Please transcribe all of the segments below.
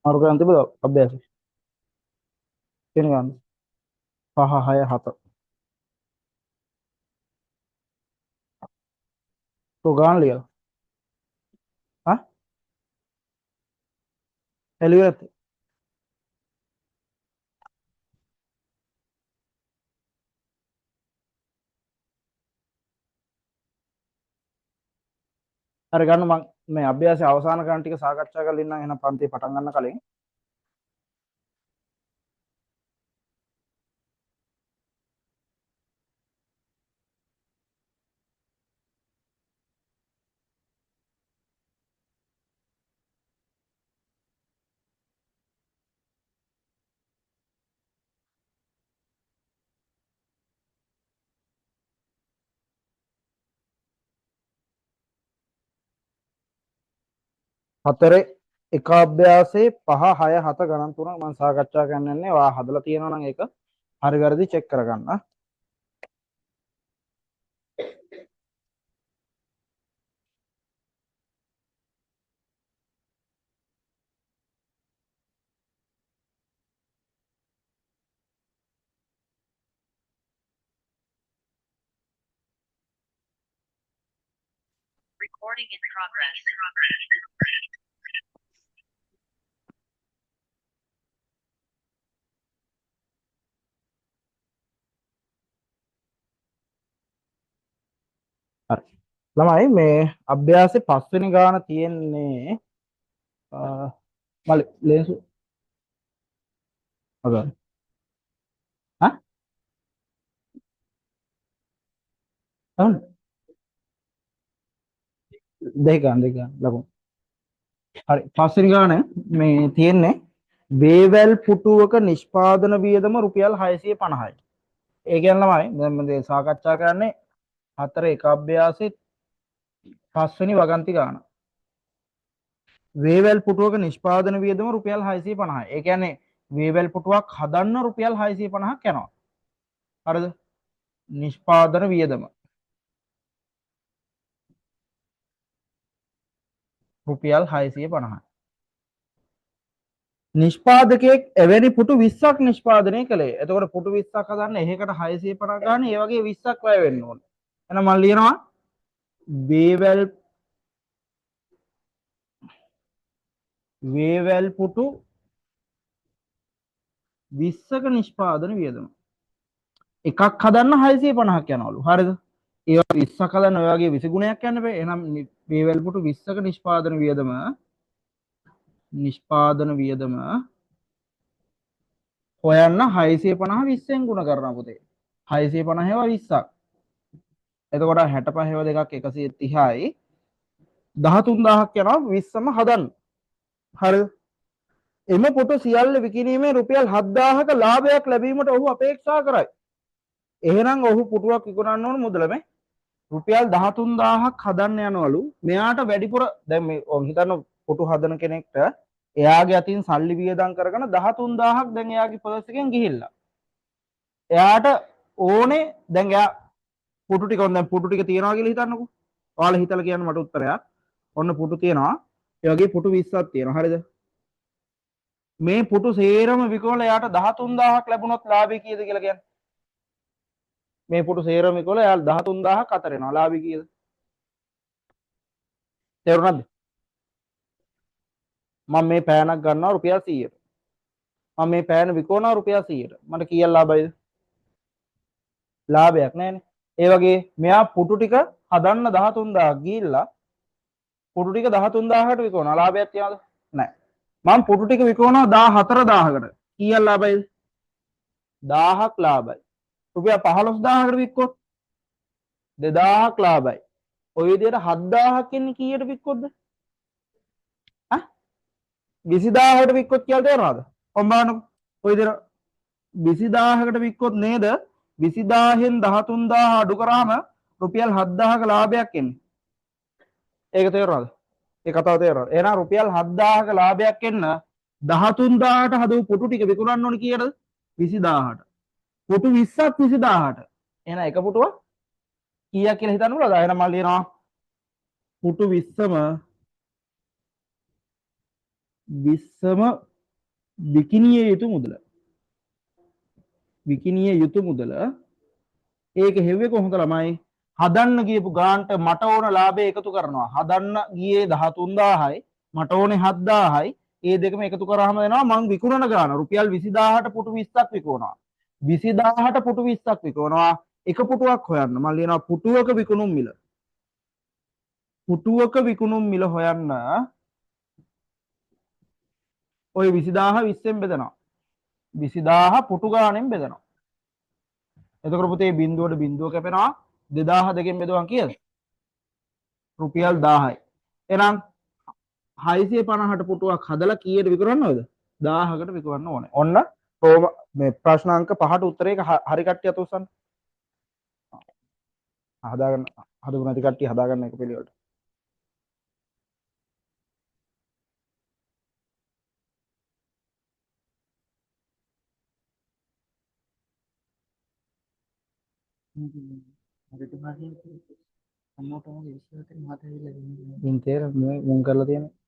මාරු කරන් තිබුණා අභ්‍යාසය. කියන ගන්න. 5 6 7. તો ගාන ලියලා. හා? එළියට. හරි ගන්න මම මේ අභ්‍යාසය අවසන් කරන ටික සාකච්ඡා කරලා ඉන්නම් එහෙනම් පන්තිය පටන් ගන්න කලින්. හතරේ එක අභ්‍යාසයේ 5 6 7 ගණන් තුනක් මම සාකච්ඡා කරන්න යන්නේ. ඔයා හදලා තියෙනවා නම් ඒක හරි වැරදි චෙක් කරගන්න. Recording in progress. හරි. ළමයි මේ අභ්‍යාසයේ 5 වෙනි ගාන තියෙන්නේ මල ලේසු හදන්න. හා? හවුන? දෙක ගන්න ලකුණු. හරි. 5 වෙනි ගාන මේ තියෙන්නේ වේවැල් පුටුවක නිෂ්පාදන වියදම රුපියල් 650යි. ඒ කියන්නේ ළමයි දැන් මම සාකච්ඡා කරන්නේ හතර එක අභ්‍යාසයේ 5 වෙනි වගන්ති ගාන. වේවැල් පුටුවක නිෂ්පාදන වියදම රුපියල් 650යි. ඒ කියන්නේ වේවැල් පුටුවක් හදන්න රුපියල් 650ක් යනවා. හරිද? නිෂ්පාදන වියදම රුපියල් 650යි. නිෂ්පාදකයෙක් එවැනි පුටු 20ක් නිෂ්පාදනය කළේ. එතකොට පුටු 20ක් හදන්න එහෙකට 650 ගන්න ඒ වගේ 20ක් වැය වෙන්න ඕන. එහෙනම් මම ලියනවා වේවැල් පුටු 20ක නිෂ්පාදන වියදම. එකක් හදන්න 650ක් යනවලු. හරිද? ඒවා 20ක් හදන්න ඔය වගේ 20 ගුණයක් යන්න බෑ. එහෙනම් වේවැල් පුටු 20ක නිෂ්පාදන වියදම හොයන්න 650 20ෙන් ගුණ කරනවා පුතේ. 650 ඒවා 20ක්. එතකොට 65 ඒවා දෙකක් 130යි. 13000ක් යනවා 20ම හදන්න. හරිද? එම පුටු සියල්ල විකිණීමේ රුපියල් 7000ක ලාභයක් ලැබීමට ඔහු අපේක්ෂා කරයි. එහෙනම් ඔහු පුටුවක් විකුණන්න ඕන මුදල මේ රුපියල් 13000ක් හදන්න යනවලු. මෙයාට වැඩිපුර දැන් මේ හිතන්න පුටු හදන කෙනෙක්ට එයාගේ අතින් සල්ලි වියදම් කරගෙන 13000ක් දැන් එයාගේ පර්ස් එකෙන් ගිහිල්ලා. එයාට ඕනේ දැන් එයා පුටු ටික දැන් පුටු ටික තියනවා කියලා හිතන්නකෝ. ඔයාලා හිතලා කියන්න මට උත්තරයක්. ඔන්න පුටු තියනවා. ඒ වගේ පුටු 20ක් තියෙනවා. හරිද? මේ පුටු සේරම විකුණලා එයාට 13000ක් ලැබුණොත් ලාභය කීයද කියලා කියන්නේ. මේ පුටු සේරම විකුණලා එයාට 13000ක් අතර එනවා. ලාභය කීයද? තේරුණාද? මම මේ පෑනක් ගන්නවා රුපියල් 100ට. මම මේ පෑන විකුණනවා රුපියල් 100ට. මට කීයක් ලාභයිද? ලාභයක් නැහැනේ. ඒ වගේ මෙයා පුටු ටික හදන්න 13000ක් ගිහිල්ලා පුටු ටික 13000කට විකුණනවා. ලාභයක් තියනවද? නැහැ. මම පුටු ටික විකුණනවා 14000කට. කීයක් ලාභයිද? 1000ක් ලාභයි. රුපියල් 15000කට වික්කොත් 2000ක් ලාභයි. ඔය විදිහට 7000ක් ඉන්නේ කීයට වික්කොත්ද? 20000කට වික්කොත් කියලා තේරෙනවද? කොහොම බලන්නකො. ඔය විදිහට 20000කට වික්කොත් නේද 20000න් 13000 අඩු කරාම රුපියල් 7000ක ලාභයක් එන්නේ. ඒක තේරෙනවද? ඒ කතාව තේරෙනවද? එහෙනම් රුපියල් 7000ක ලාභයක් එන්න 13000ට හදපු පුටු ටික විකුණන්න ඕනේ කීයටද? 20000ට. පුටු 20ක් 20000ට. එහෙනම් එක පුටුවක් කීයක් කියලා හිතන්න පුළුවන්ද? එහෙනම් මම ලියනවා පුටු 20ම විකිණිය යුතු මුදල. විකිණිය යුතු මුදල. ඒක හෙව්වේ කොහොමද ළමයි? හදන්න ගියපු ගාන්ට මට ඕන ලාභය එකතු කරනවා. හදන්න ගියේ 13000යි මට ඕනේ 7000යි. ඒ දෙකම එකතු කරාම එනවා මං විකුණන ගාන රුපියල් 20000ට පුටු 20ක් විකුණනවා. 20000ට පුටු 20ක් විකුණනවා. එක පුටුවක් හොයන්න. මම ලියනවා පුටුවක විකුණුම් මිල. පුටුවක විකුණුම් මිල හොයන්න ඔය 20000 20ෙන් බෙදනවා. 20000 පුටු ගානෙන් බෙදනවා. එතකොට පුතේ බිඳුවට බිඳුව කැපෙනවා 2002කින් බෙදුවා කීයද? රුපියල් 1000යි. එහෙනම් 650ට පුටුවක් හදලා කීයට විකුණන්නවද? 1000කට විකුණන්න ඕනේ. ඔන්න මේ ප්‍රශ්න අංක 5ට උත්තරේ හරි කට්ටිය අත උස්සන්න. හදාගන්න හදපු නැති කට්ටිය හදාගන්න එක පිළිවෙලට. ඉතින් තේර මුන් කරලා තියෙන්නේ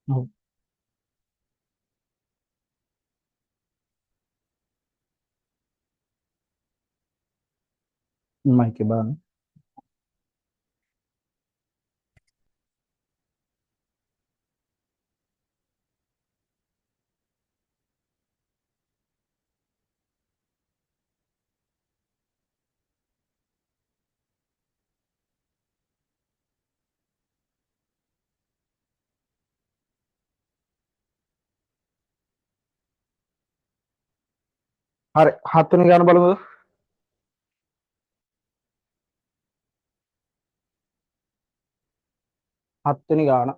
ඔව්. මයික් එක බලන්න. හරි 7 වෙනි ගාන බලමුද? 7 වෙනි ගාන.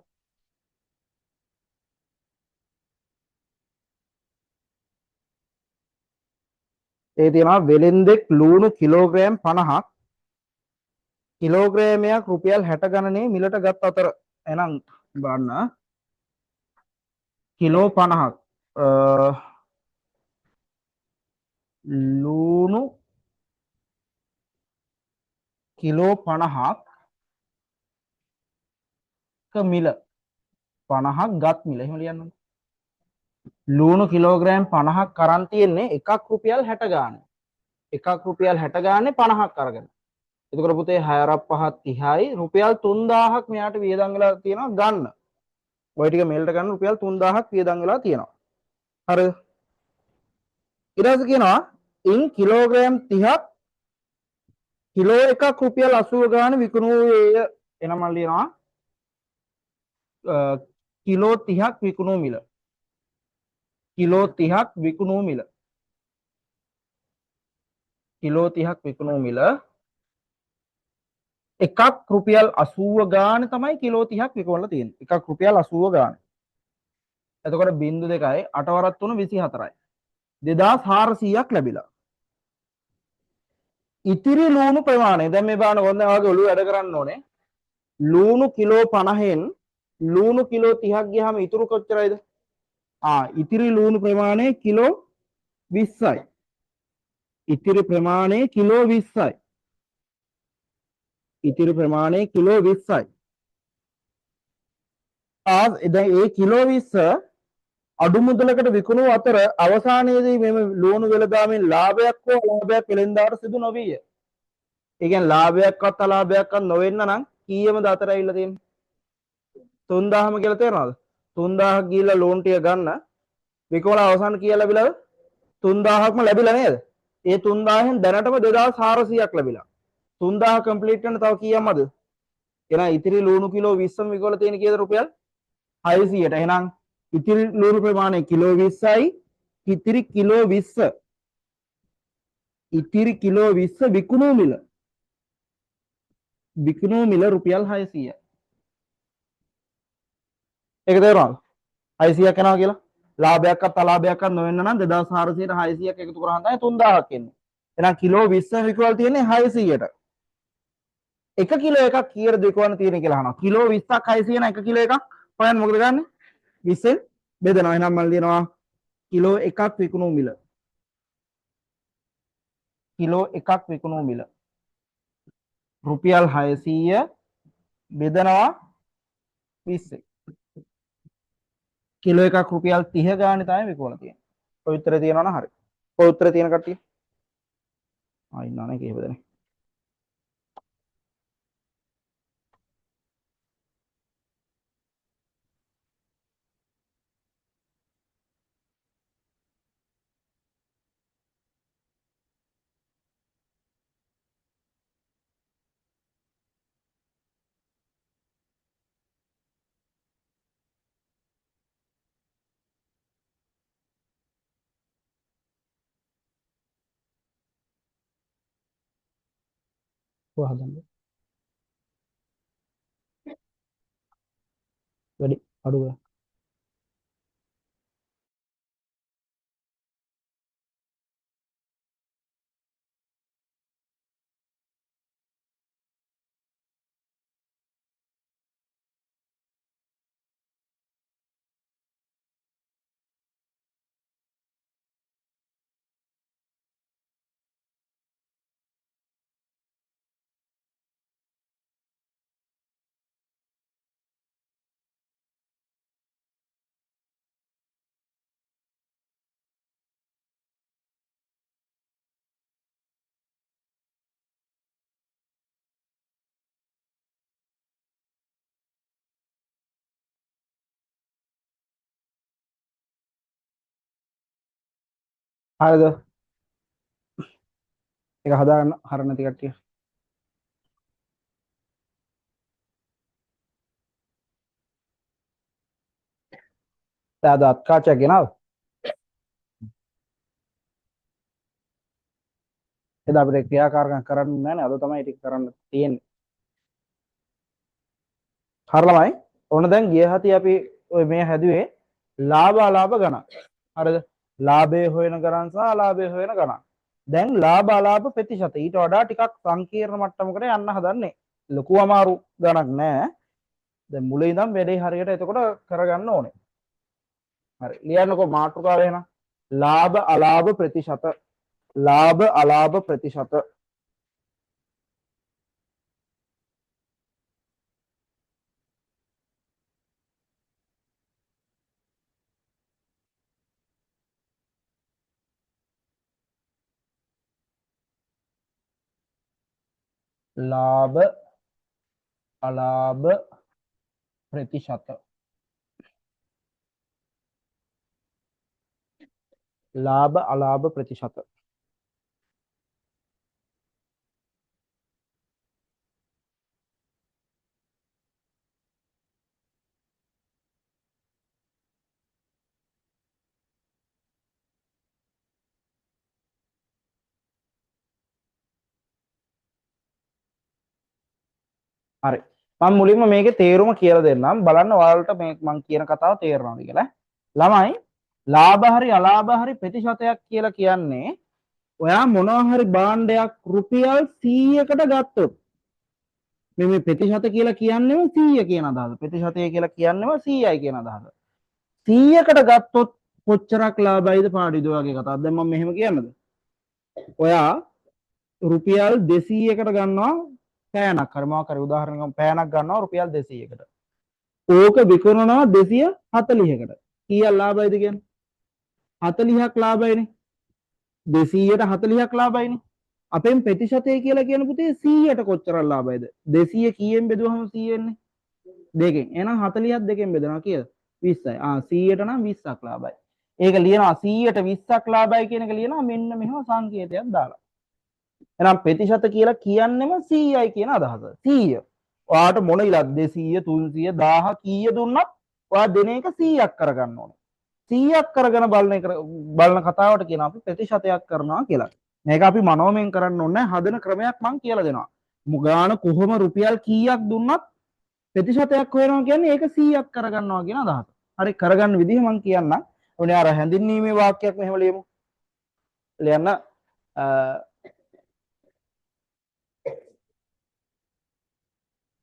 ඒ තියෙනවා වෙළෙන්දෙක් ලූණු කිලෝග්‍රෑම් 50ක් කිලෝග්‍රෑමයක් රුපියල් 60 ගණනේ මිලට ගත් අතර. එහෙනම් බලන්න කිලෝ 50ක් ලූණු කිලෝ 50ක් මිල 50ක් ගත් මිල. එහෙම ලියන්න. ලූණු කිලෝග්‍රෑම් 50ක් කරන් තියෙන්නේ එකක් රුපියල් 60 ගානේ. එකක් රුපියල් 60 ගානේ 50ක් අරගෙන. එතකොට පුතේ 6 5 30යි රුපියල් 3000ක් මෙයාට වියදම් වෙලා තියෙනවා ගන්න. ඔය ටික මේල්ට ගන්න රුපියල් 3000ක් වියදම් වෙලා තියෙනවා. හරිද? ඊට පස්සේ කියනවා ඉන් කිලෝග්‍රෑම් 30ක් කිලෝ එකක් රුපියල් 80 ගානේ විකුණුවේය. එනම මම ලියනවා කිලෝ 30ක් විකුණු මිල. කිලෝ 30ක් විකුණු මිල. කිලෝ 30ක් විකුණු මිල එකක් රුපියල් 80 ගානේ තමයි කිලෝ 30ක් විකුණලා තියෙන්නේ. එකක් රුපියල් 80 ගානේ. එතකොට 0.2යි 8 වරක් 3 24යි. 2400ක් ලැබිලා. ඉතිරි ලූණු ප්‍රමාණය දැන් මේ බලන්න ඕනේ වගේ ඔළුව වැඩ කරන්න ඕනේ. ලූණු කිලෝ 50න් ලූණු කිලෝ 30ක් ගියාම ඉතුරු කොච්චරයිද? ඉතිරි ලූණු ප්‍රමාණය කිලෝ 20යි. ඉතිරි ප්‍රමාණය කිලෝ 20යි. ඉතිරි ප්‍රමාණය කිලෝ 20යි. දැන් ඒ කිලෝ 20 අඩු මුදලකට විකුණු අතර අවසානයේදී මෙම ලූණු වෙළඳාමෙන් ලාභයක් හෝ අලාභයක් වෙළෙන්දාට සිදු නොවිය. ඒ කියන්නේ ලාභයක්වත් අලාභයක්වත් නොවෙන්න නම් කීයමද අතර ඇවිල්ලා තියෙන්නේ? 3000ම කියලා තේරෙනවද? 3000ක් ගිහිල්ලා ලෝන් ටික ගන්න විකුණලා අවසන් කීය ලැබිලාද? 3000ක්ම ලැබිලා නේද? ඒ 3000න් දැනටම 2400ක් ලැබිලා. 3000 කම්ප්ලීට් කරන්න තව කීයක්මද? එහෙනම් ඉතිරි ලුණු කිලෝ 20ම විකුණලා තියෙන කීයද රුපියල් 600ට. එහෙනම් ඉතිරි ලුණු ප්‍රමාණය කිලෝ 20යි. ඉතිරි කිලෝ 20 ඉතිරි කිලෝ 20 විකුණු මිල. විකුණු මිල රුපියල් 600යි. ඒක තේරුණාද? 600ක් යනවා කියලා. ලාභයක්වත් අලාභයක්වත් නොවෙන්න නම් 2400ට 600ක් එකතු කරාම තමයි 3000ක් එන්නේ. එහෙනම් කිලෝ 20 විකුණලා තියෙන්නේ 600ට. එක කිලෝ එකක් කීයද විකුණන්න තියෙන්නේ කියලා අහනවා. කිලෝ 20ක් 600 නම් එක කිලෝ එකක් හොයන්න මොකද ගන්නෙ? 20ෙන් බෙදනවා. එහෙනම් මම ලියනවා කිලෝ එකක් විකුණු මිල. කිලෝ එකක් විකුණු මිල. රුපියල් 600 බෙදනවා 20. කිලෝ එකක් රුපියල් 30 ගානේ තමයි විකුණලා තියෙන්නේ. ඔය උත්තරේ තියෙනවා නම් හරි. ඔය උත්තරේ තියෙන කට්ටිය. ඉන්නවනේ කීප දෙනෙක්. ඔය හදන්න. වැඩි අඩුව. හරිද? ඒක හදාගන්න හරිය නැති කට්ටිය. දැන් අද අත්කාචයක් ගෙනාව. එදා අපිට ක්‍රියාකාරකම් කරන්න නැහැ නේ. අද තමයි ටික කරන්න තියෙන්නේ. හරි ළමයි. ඔන්න දැන් ගිය හති අපි ඔය මේ හැදුවේ ලාභ අලාභ ගණන්. හරිද? ලාභය හොයන ගණන් සහ අලාභය හොයන ගණන්. දැන් ලාභ අලාභ ප්‍රතිශත ඊට වඩා ටිකක් සංකීර්ණ මට්ටමකට යන්න හදන්නේ. ලොකු අමාරු ගණක් නෑ. දැන් මුලින් ඉඳන් වැඩේ හරියට එතකොට කරගන්න ඕනේ. හරි. ලියන්නකෝ මාතෘකාව එහෙනම්. ලාභ අලාභ ප්‍රතිශත. ලාභ අලාභ ප්‍රතිශත. ලාභ අලාභ ප්‍රතිශත. ලාභ අලාභ ප්‍රතිශත. හරි. මම මුලින්ම මේකේ තේරුම කියලා දෙන්නම්. බලන්න ඔයාලට මේ මම කියන කතාව තේරෙනවද කියලා. ළමයි ලාභ හරි අලාභ හරි ප්‍රතිශතයක් කියලා කියන්නේ ඔයා මොනවා හරි භාණ්ඩයක් රුපියල් 100කට ගත්තොත් මේ ප්‍රතිශත කියලා කියන්නේම 100 කියන අදහස. ප්‍රතිශතය කියලා කියන්නේම 100යි කියන අදහස. 100කට ගත්තොත් කොච්චරක් ලාභයිද පාඩිද වගේ කතාවක්. දැන් මම මෙහෙම කියන්නද? ඔයා රුපියල් 200කට ගන්නවා පෑනක් හරි මොකක් හරි උදාහරණයක් පෑනක් ගන්නවා රුපියල් 200කට. ඕක විකුණනවා 240කට. කීයක් ලාභයිද කියන්නේ? 40ක් ලාභයිනේ. 200ට 40ක් ලාභයිනේ. අපෙන් ප්‍රතිශතය කියලා කියන පුතේ 100ට කොච්චර ලාභයිද? 200 කීයෙන් බෙදුවහම 100 එන්නේ? දෙකෙන්. එහෙනම් 40ක් දෙකෙන් බෙදනවා කියලා 20යි. 100ට නම් 20ක් ලාභයි. ඒක ලියනවා 100ට 20ක් ලාභයි කියන එක ලියනවා මෙන්න මෙහෙම සංකේතයක් දාලා. එහෙනම් ප්‍රතිශත කියලා කියන්නෙම 100යි කියන අදහස. 100. ඔයාට මොන ඉලක්ක 200 300 1000 කීය දුන්නත් ඔයා දෙන එක 100ක් කරගන්න ඕනේ. 100ක් කරගෙන බලන කතාවට කියන අපි ප්‍රතිශතයක් කරනවා කියලා. මේක අපි මනෝමයෙන් කරන්න ඕනේ හදන ක්‍රමයක් මම කියලා දෙනවා. මුගාන කොහොම රුපියල් කීයක් දුන්නත් ප්‍රතිශතයක් හොයනවා කියන්නේ ඒක 100ක් කරගන්නවා කියන අදහස. හරි කරගන්න විදිහ මම කියන්නම්. ඔනේ අර හැඳින්වීමේ වාක්‍යයක් මෙහෙම ලියමු. ලියන්න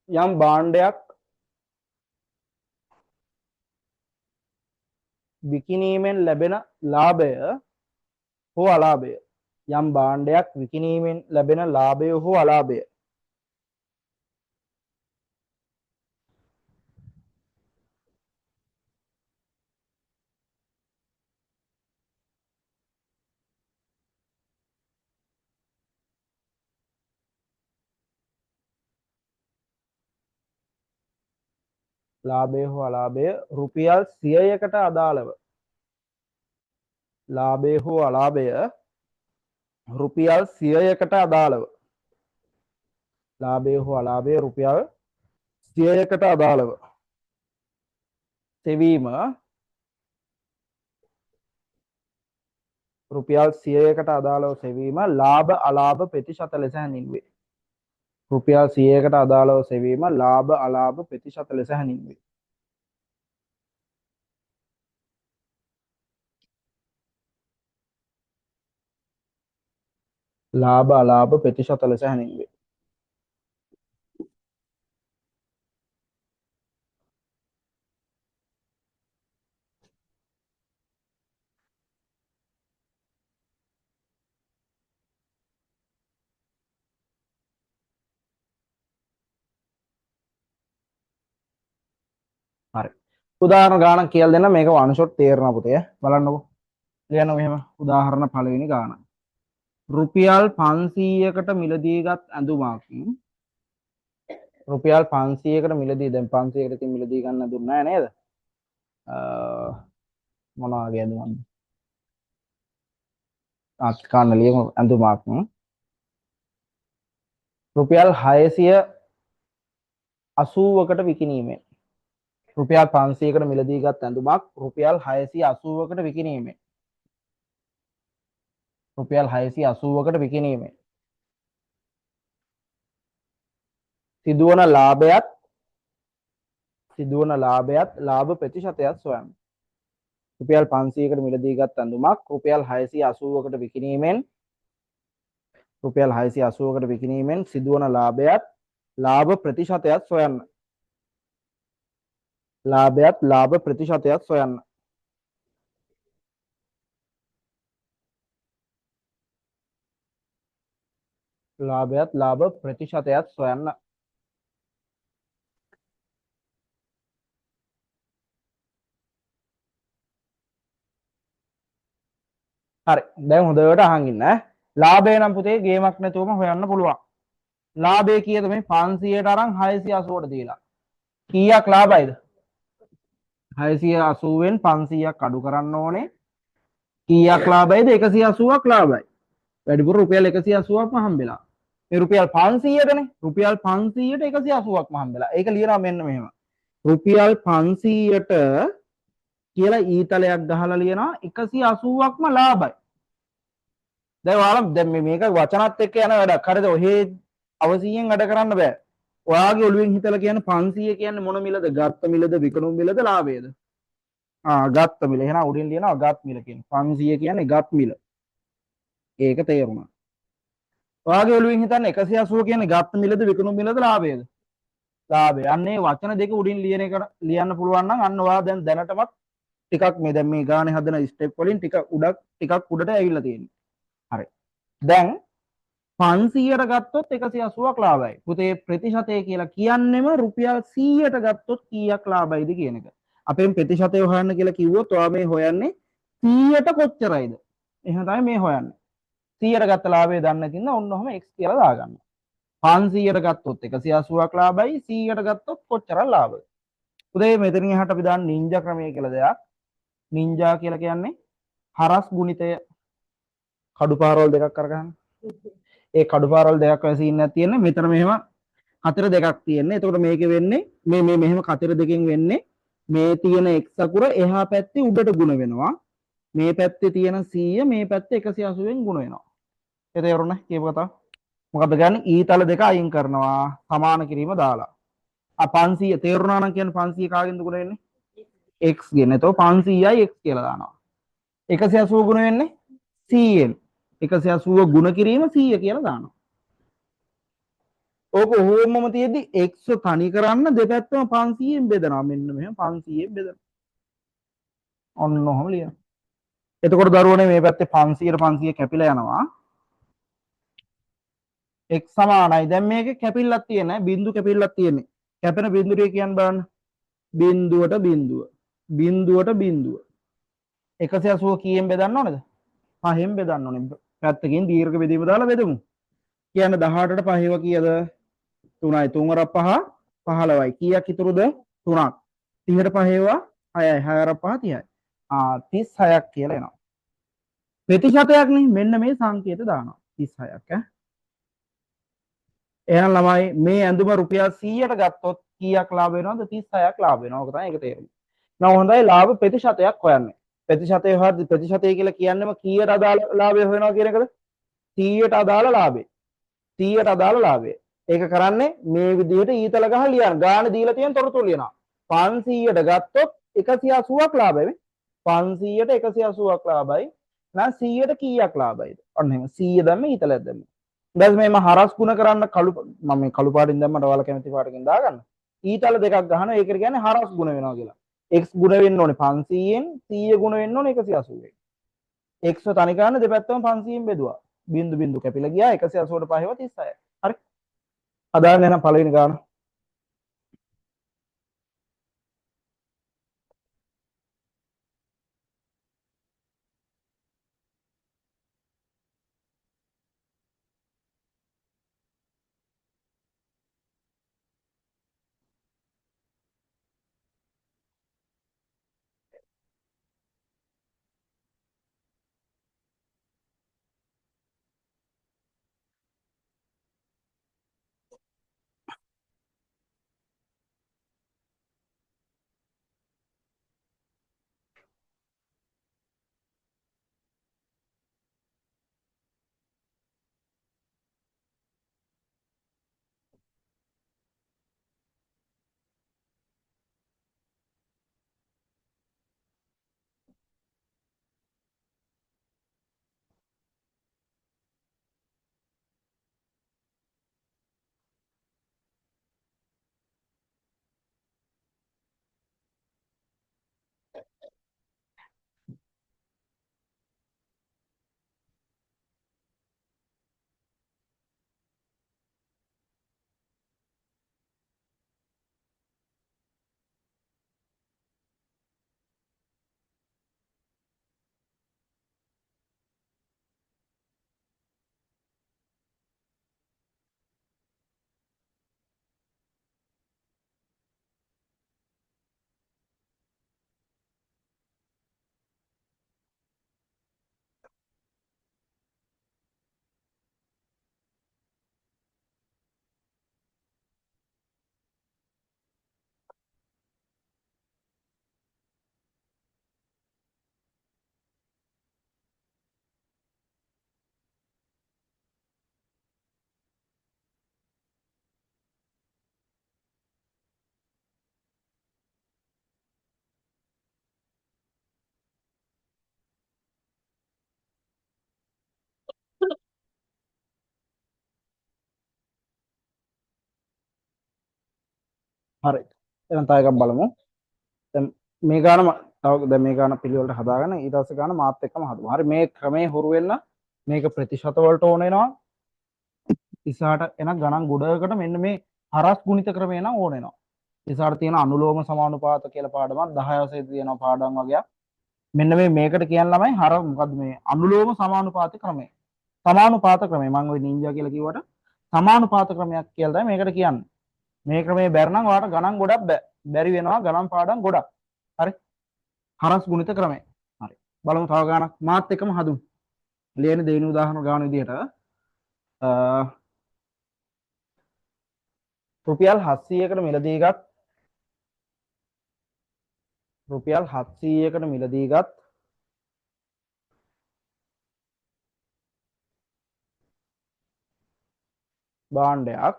යම් භාණ්ඩයක් විකිණීමෙන් ලැබෙන ලාභය හෝ අලාභය. යම් භාණ්ඩයක් විකිණීමෙන් ලැබෙන ලාභය හෝ අලාභය. ලාභය හෝ අලාභය රුපියල් 100කට අදාළව. ලාභය හෝ අලාභය රුපියල් 100කට අදාළව. ලාභය හෝ අලාභය රුපියල් 100කට අදාළව. සෙවීම රුපියල් 100කට අදාළව සෙවීම ලාභ අලාභ ප්‍රතිශත ලෙස හැඳින්වේ. රුපියල් 100කට අදාළව සෙවීම ලාභ අලාභ ප්‍රතිශත ලෙස හැඳින්වේ. ලාභ අලාභ ප්‍රතිශත ලෙස හැඳින්වේ. හරි. උදාහරණ ගානක් කියලා දෙන්න මේක වන් ෂොට් තේරෙනවා පුතේ. බලන්නකෝ. ලියන්න මෙහෙම උදාහරණ පළවෙනි ගාන. රුපියල් 500කට මිලදීගත් ඇඳුමක් රුපියල් 500කට මිලදී දැන් 500කට ඉතින් මිලදී ගන්න දුන්නේ නැහැ නේද? මොනවා වගේ ඇඳුමක්ද? අක්කාන්න ලියමු ඇඳුමක් රුපියල් 680කට විකිණීමෙන් රුපියල් 500කට මිලදී ගත් ඇඳුමක් රුපියල් 680කට විකිණීමෙන් රුපියල් 680කට විකිණීමෙන් සිදුවන ලාභයත් ලාභ ප්‍රතිශතයත් සොයන්න. රුපියල් 500කට මිලදී ගත් ඇඳුමක් රුපියල් 680කට විකිණීමෙන් සිදුවන ලාභයත් ලාභ ප්‍රතිශතයත් සොයන්න. ලාභ ප්‍රතිශතයත් සොයන්න. ලාභ ප්‍රතිශතයත් සොයන්න. හරි දැන් හොඳට අහන් ඉන්න ලාභය නම් පුතේ ගේමක් නැතුවම හොයන්න පුළුවන්. ලාභය කීයද මේ 500ට අරන් 680ට දීලා. කීයක් ලාභයිද? 680න් 500ක් අඩු කරන්න ඕනේ. කීයක් ලාභයිද? 180ක් ලාභයි. වැඩිපුර රුපියල් 180ක්ම හම්බෙලා. මේ රුපියල් 500ටනේ. රුපියල් 500ට 180ක්ම හම්බෙලා. ඒක ලියනවා මෙන්න මෙහෙම. රුපියල් 500ට කියලා ඊතලයක් ගහලා ලියනවා 180ක්ම ලාභයි. දැන් ඔයාලා දැන් මේක වචනත් එක්ක යන වැඩක්. හරිද? ඔහේ අවසියෙන් වැඩ කරන්න බෑ. ඔයාගේ ඔළුවෙන් හිතලා කියන්නේ 500 කියන්නේ මොන මිලද? ගත්ත මිලද, විකුණු මිලද, ලාභයද? ගත්ත මිල. එහෙනම් උඩින් ලියනවා ගත් මිල කියන්නේ. 500 කියන්නේ ගත් මිල. ඒක තේරුණා. ඔයාගේ ඔළුවෙන් හිතන්න 180 කියන්නේ ගත්ත මිලද, විකුණු මිලද, ලාභයද? ලාභය. අන්නේ වචන දෙක උඩින් ලියන එක ලියන්න පුළුවන් නම් අන්න ඔයා දැන් දැනටමත් ටිකක් මේ දැන් මේ ගානේ හදන ස්ටෙප් වලින් ටිකක් උඩට ඇවිල්ලා තියෙනවා. හරි. දැන් 500ට ගත්තොත් 180ක් ලාභයි. පුතේ ප්‍රතිශතය කියලා කියන්නෙම රුපියල් 100ට ගත්තොත් කීයක් ලාභයිද කියන එක. අපෙන් ප්‍රතිශතය හොයන්න කියලා කිව්වොත් ඔයා මේ හොයන්නේ 100ට කොච්චරයිද? එහෙනම් තමයි මේ හොයන්නේ. 100ට ගත්ත ලාභය දන්නේ නැතිනම් ඔන්න ඔහම x කියලා දාගන්න. 500ට ගත්තොත් 180ක් ලාභයි 100ට ගත්තොත් කොච්චරක් ලාභද? පුතේ මෙතනින් එහාට අපි දාන්න නින්ජා ක්‍රමය කියලා දෙයක්. නින්ජා කියලා කියන්නේ හරස් ගුණිතය කඩුපාරවල් දෙකක් අරගන්න. ඒ කඩුපාරවල් දෙකක් වගේ සීන් එකක් තියෙන්නේ. මෙතන මෙහෙම කතර දෙකක් තියෙන්නේ. එතකොට මේකේ වෙන්නේ මේ මෙහෙම කතර දෙකෙන් වෙන්නේ මේ තියෙන x අකුර එහා පැත්තේ උඩට ගුණ වෙනවා. මේ පැත්තේ තියෙන 100 මේ පැත්තේ 180න් ගුණ වෙනවා. ඒක තේරුණා කියපු කතාව. මොකද්ද කියන්නේ ඊතල දෙක අයින් කරනවා සමාන කිරීම දාලා. 500 තේරුණා නම් කියන්නේ 500 කාගෙන්ද ගුණ වෙන්නේ? x ගෙන. එතකොට 500යි x කියලා දානවා. 180 ගුණ වෙන්නේ 100න්. 180 ගුණ කිරීම 100 කියලා දානවා. ඕක ඔහොමම තියෙද්දි x තනි කරන්න දෙපැත්තම 500න් බෙදනවා. මෙන්න මෙහෙම 500න් බෙදනවා. ඔන්න ඔහොම ලියනවා. එතකොට දරුවනේ මේ පැත්තේ 500ට 500 කැපිලා යනවා. x සමානයි. දැන් මේකේ කැපිල්ලක් තියෙන බිංදු කැපිල්ලක් තියෙන්නේ. කැපෙන බිංදුවේ කියන්න බලන්න. බිංදුවට බිංදුව. බිංදුවට බිංදුව. 180 කීයෙන් බෙදන්න ඕනද? 5න් බෙදන්න ඕනේ. පැත්තකින් දීර්ඝ බෙදීම දාලා බෙදමු. කියන්න 18ට 5ව කීයද? 3යි. 3 වරක් 5 15යි. කීයක් ඉතුරුද? 3ක්. 30ට 5ව 6යි. 6 වරක් 5 30යි. 36ක් කියලා එනවා. ප්‍රතිශතයක් නේ. මෙන්න මේ සංකේත දානවා. 36ක් ඈ. එහෙනම් ළමයි මේ ඇඳුම රුපියල් 100ට ගත්තොත් කීයක් ලාභ වෙනවද? 36ක් ලාභ වෙනවා. ඕක තමයි ඒක තේරුම. නම් හොඳයි ලාභ ප්‍රතිශතයක් හොයන්නේ. ප්‍රතිශතය කියලා කියන්නේම කීයට අදාළ ලාභය හොයනවා කියන එකද? 100ට අදාළ ලාභය. 100ට අදාළ ලාභය. ඒක කරන්නේ මේ විදිහට ඊතල ගහ ලියන්න. ගාන දීලා තියෙන තොරතුරු ලියනවා. 500ට ගත්තොත් 180ක් ලාභයි. 500ට 180ක් ලාභයි. නම් 100ට කීයක් ලාභයිද? ඔන්න එහෙම 100 දැම්ම ඊතලයක් දැම්ම. දැන් මේ මම හරස් ගුණ කරන්න මම මේ කළු පාටින් දැම්මට ඔයාලා කැමති පාටකින් දාගන්න. ඊතල දෙකක් ගහනවා. ඒකට කියන්නේ හරස් ගුණ වෙනවා කියලා. x ගුණ වෙන්න ඕනේ 500න් 100 ගුණ වෙන්න ඕනේ 180ෙන්. x තනි කරන්න දෙපැත්තම 500න් බෙදුවා. බිංදු බිංදු කැපිලා ගියා 180ට 5ව 36යි. හරි. අදාන්න එහෙනම් පළවෙනි ගාන. හරි. එහෙනම් තව එකක් බලමු. දැන් මේ ගාන තව දැන් මේ ගාන පිළිවෙලට හදාගෙන ඊට පස්සේ ගාන මාත් එක්කම හදමු. හරි මේ ක්‍රමේ හුරු වෙන්න මේක ප්‍රතිශත වලට ඕන වෙනවා. ඉස්සරහට එන ගණන් ගොඩකට මෙන්න මේ හරස් ගුණිත ක්‍රමය නම් ඕන වෙනවා. ඉස්සරහට තියෙන අනුලෝම සමානුපාත කියලා පාඩමක් 10 වසරේ තියෙනවා පාඩම් වගේක්. මෙන්න මේකට කියන්න ළමයි හර මොකද්ද මේ අනුලෝම සමානුපාත ක්‍රමය. සමානුපාත ක්‍රමය මම ওই නින්ජා කියලා කිව්වට සමානුපාත ක්‍රමයක් කියලා තමයි මේකට කියන්නේ. මේ ක්‍රමයේ බැර නම් ඔයාලට ගණන් ගොඩක් බැරි වෙනවා ගණන් පාඩම් ගොඩක්. හරි. හරස් ගුණිත ක්‍රමය. හරි. බලමු තව ගානක් මාත් එක්කම හදුමු. ලියන්නේ දෙවෙනි උදාහරණ ගාන විදිහට රුපියල් 700කට මිලදීගත් රුපියල් 700කට මිලදීගත් භාණ්ඩයක්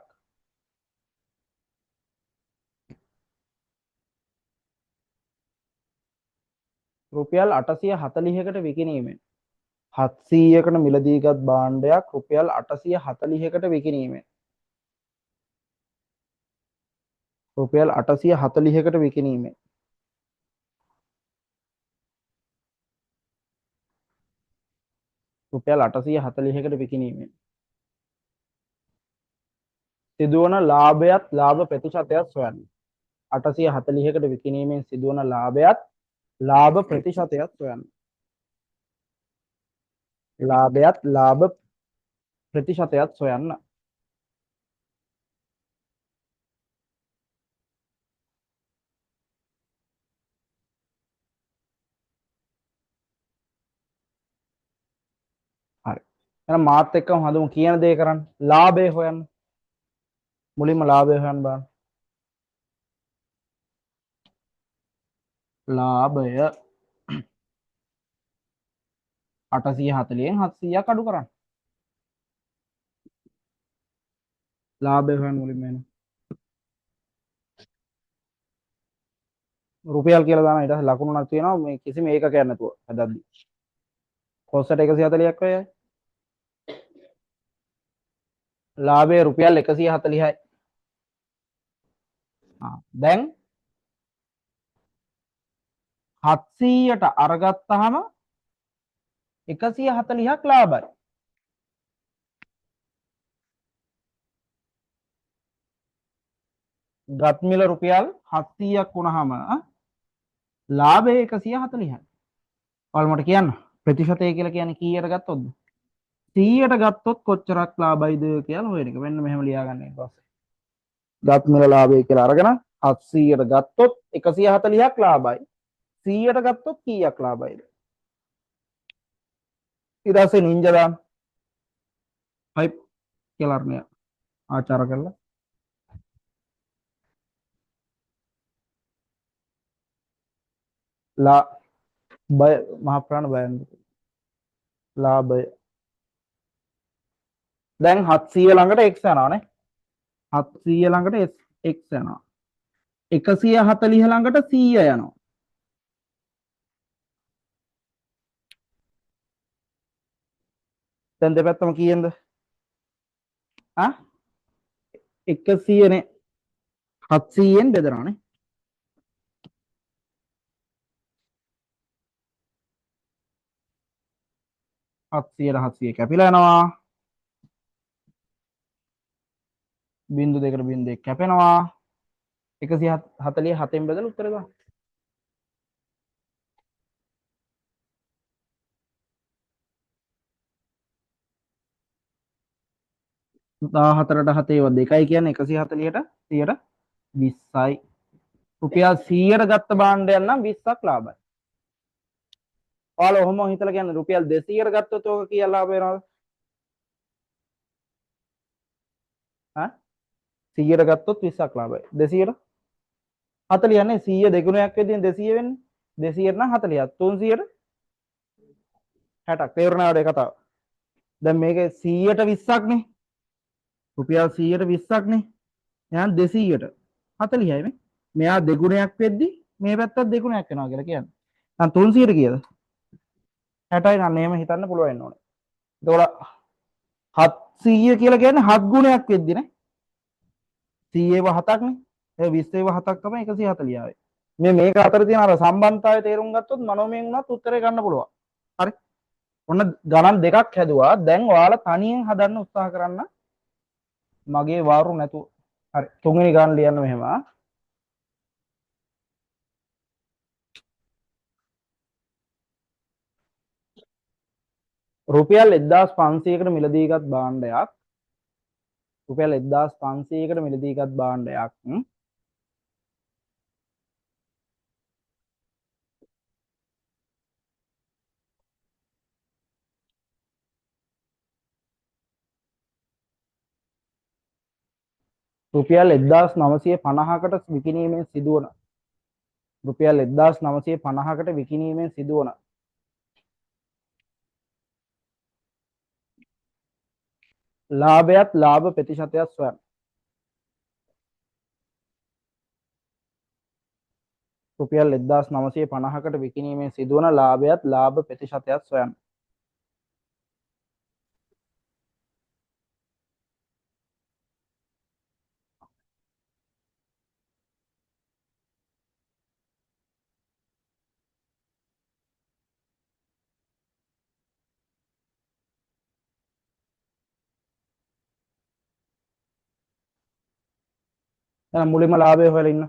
රුපියල් 840කට විකිණීමෙන් 700කට මිලදීගත් භාණ්ඩයක් රුපියල් 840කට විකිණීමෙන් රුපියල් 840කට විකිණීමෙන් රුපියල් 840කට විකිණීමෙන් සිදුවන ලාභයත් ලාභ ප්‍රතිශතයත් සොයන්න. 840කට විකිණීමෙන් සිදුවන ලාභයත් ලාභ ප්‍රතිශතයත් සොයන්න. ලාභයත් ලාභ ප්‍රතිශතයත් සොයන්න. හරි. එහෙනම් මාත් එක්කම හදමු කියන දේ කරන්න. ලාභය හොයන්න. මුලින්ම ලාභය හොයන්න බලන්න. ලාභය 840න් 700ක් අඩු කරන්න. ලාභය හොයන්න මුලින්ම එන්න. රුපියල් කියලා දාන ඊට පස්සේ ලකුණුක් තියෙනවා මේ කිසිම ඒකකයක් නැතුව හදද්දි. කොස්ට් 140ක් වෙයි. ලාභය රුපියල් 140යි. දැන් 700ට අරගත්තාම 140ක් ලාභයි. ගත් මිල රුපියල් 700ක් වුණාම ලාභය 140යි. ඔයාලට කියන්න ප්‍රතිශතය කියලා කියන්නේ කීයට ගත්තොත්ද? 100ට ගත්තොත් කොච්චරක් ලාභයිද කියලා හොයන එක. මෙන්න මෙහෙම ලියාගන්න ඊට පස්සේ. ගත් මිල ලාභය කියලා අරගෙන 700ට ගත්තොත් 140ක් ලාභයි. 100ට ගත්තොත් කීයක් ලාභයිද? ඊට පස්සේ නින්ජා දාන්න. හයි කියලා අරගෙන ආචාර කරලා බය මහ ප්‍රාණ බයන්න ලාභය දැන් 700 ළඟට x යනවානේ 700 ළඟට x යනවා 140 ළඟට 100 යනවා දැන් දෙපැත්තම කීයෙන්ද 100 නේ 700ෙන් බෙදනවානේ හත්සියට 700 කැපිලා යනවා බිංදු දෙකට බිංදු දෙක කැපෙනවා 147න් බෙදලා උත්තර දාන්න 14ට 7 ඒවා 2යි කියන්නේ 140ට 120යි රුපියල් 100ට ගත්ත භාණ්ඩයක් නම් 20ක් ලාභයි ඔයාලා ඔහොම හිතලා කියන්නේ රුපියල් 200ට ගත්තොත් ඕක කීයක් ලාභ වෙනවද? 100ට ගත්තොත් 20ක් ලාභයි. 200ට 40 නේ 100 දෙගුණයක් වෙද්දී 200 වෙන්නේ. 200ට නම් 40ක්. 300ට 60ක්. තේරුණාද ඒ කතාව? දැන් මේකේ 100ට 20ක් නේ. රුපියල් 100ට 20ක් නේ. එහෙනම් 200ට 40යි නේ. මෙයා දෙගුණයක් වෙද්දී මේ පැත්තත් දෙගුණයක් වෙනවා කියලා කියන්නේ. දැන් 300ට කීයද? 60යි නම් එහෙම හිතන්න පුළුවන් වෙන්න ඕනේ. එතකොට 700 කියලා කියන්නේ 7 ගුණයක් වෙද්දී නේ. 100 7ක් නේ. ඒ 20 7ක් තමයි 140 ආවේ. මේක අතර තියෙන අර සම්බන්ධතාවය තේරුම් ගත්තොත් මනෝමයෙන් උනත් උත්තරේ ගන්න පුළුවන්. හරි. ඔන්න ගණන් දෙකක් හැදුවා. දැන් ඔයාලා තනියෙන් හදන්න උත්සාහ කරන්න මගේ වාරු නැතුව. හරි. තුන්වෙනි ගණන් ලියන්න මෙහෙම. රුපියල් 1500කට මිලදීගත් භාණ්ඩයක් රුපියල් 1500කට මිලදීගත් භාණ්ඩයක් රුපියල් 1950කට විකිණීමෙන් සිදුවන රුපියල් 1950කට විකිණීමෙන් සිදුවන ලාභයත් ලාභ ප්‍රතිශතයක් සොයන්න. රුපියල් 1950කට විකිණීමෙන් සිදුවන ලාභයත් ලාභ ප්‍රතිශතයක් සොයන්න. එහෙනම් මුලින්ම ලාභය හොයලා ඉන්න.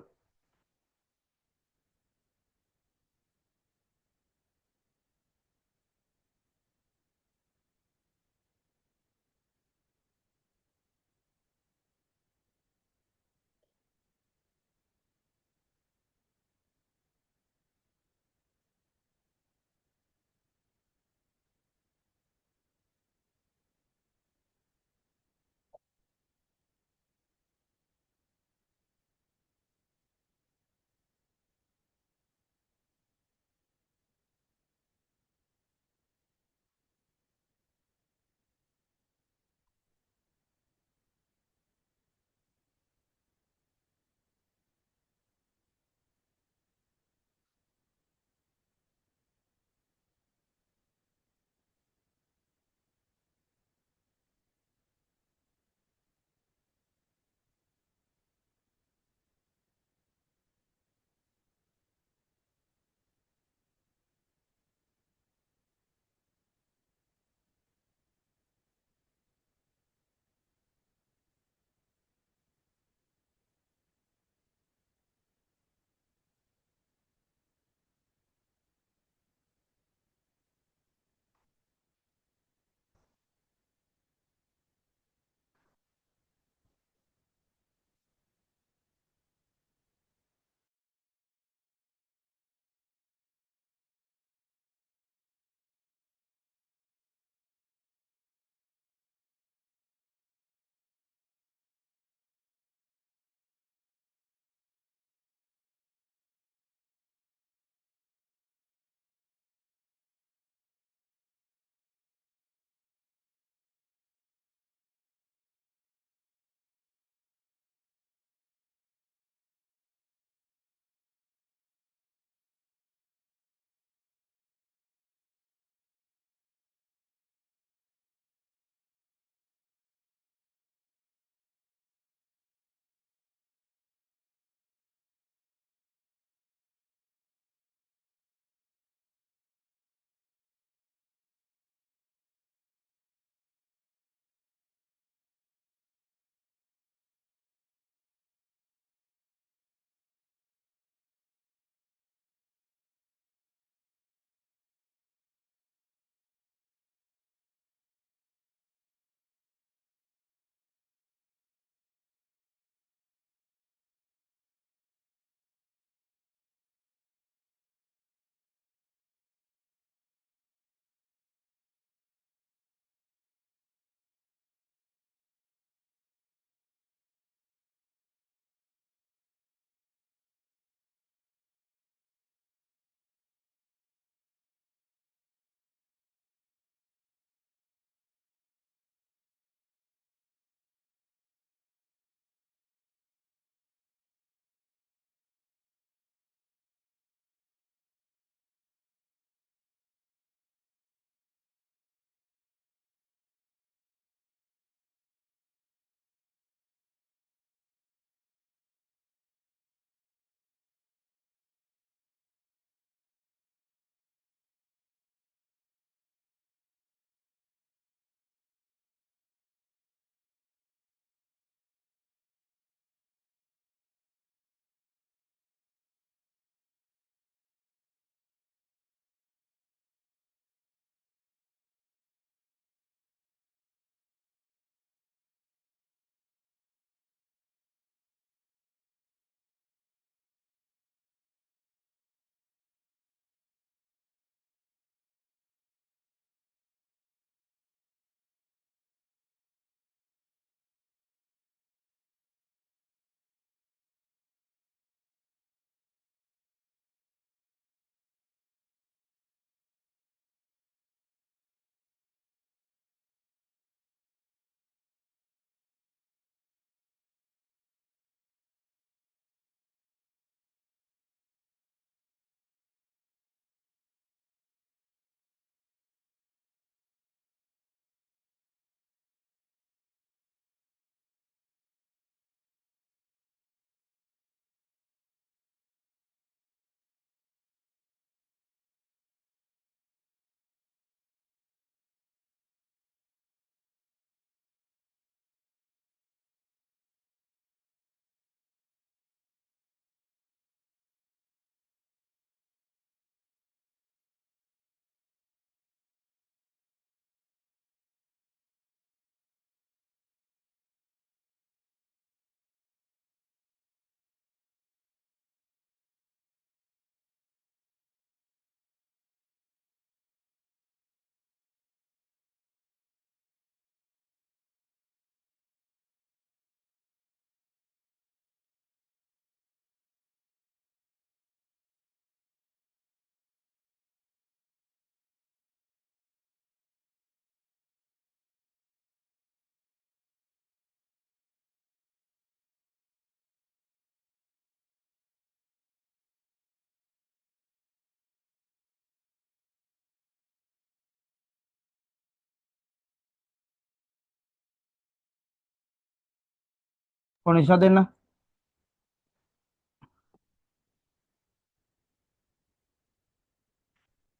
කොනිෂා දෙන්න.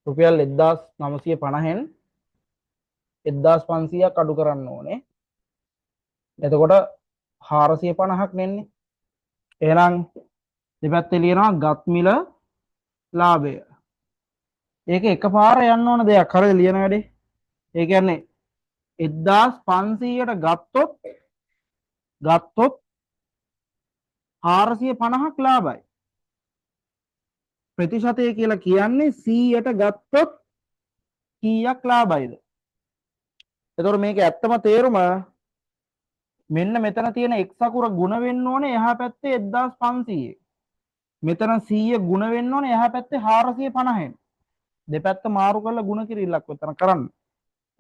රුපියල් 1950න් 1500ක් අඩු කරන්න ඕනේ. එතකොට 450ක් නෙන්නේ. එහෙනම් දෙපැත්තේ ලියනවා ගත් මිල ලාභය. ඒක එකපාර යන්න ඕන දෙයක්. හරිද ලියන වැඩේ? ඒ කියන්නේ 1500ට ගත්තොත් 450ක් ලාභයි. ප්‍රතිශතය කියලා කියන්නේ 100ට ගත්තොත් කීයක් ලාභයිද? එතකොට මේක ඇත්තම තේරුම මෙන්න මෙතන තියෙන x අකුර ಗುಣ වෙන්න ඕනේ එහා පැත්තේ 1500. මෙතන 100 ಗುಣ වෙන්න ඕනේ එහා පැත්තේ 450න්. දෙපැත්ත මාරු කරලා ಗುಣ කිරිල්ලක් මෙතන කරන්න.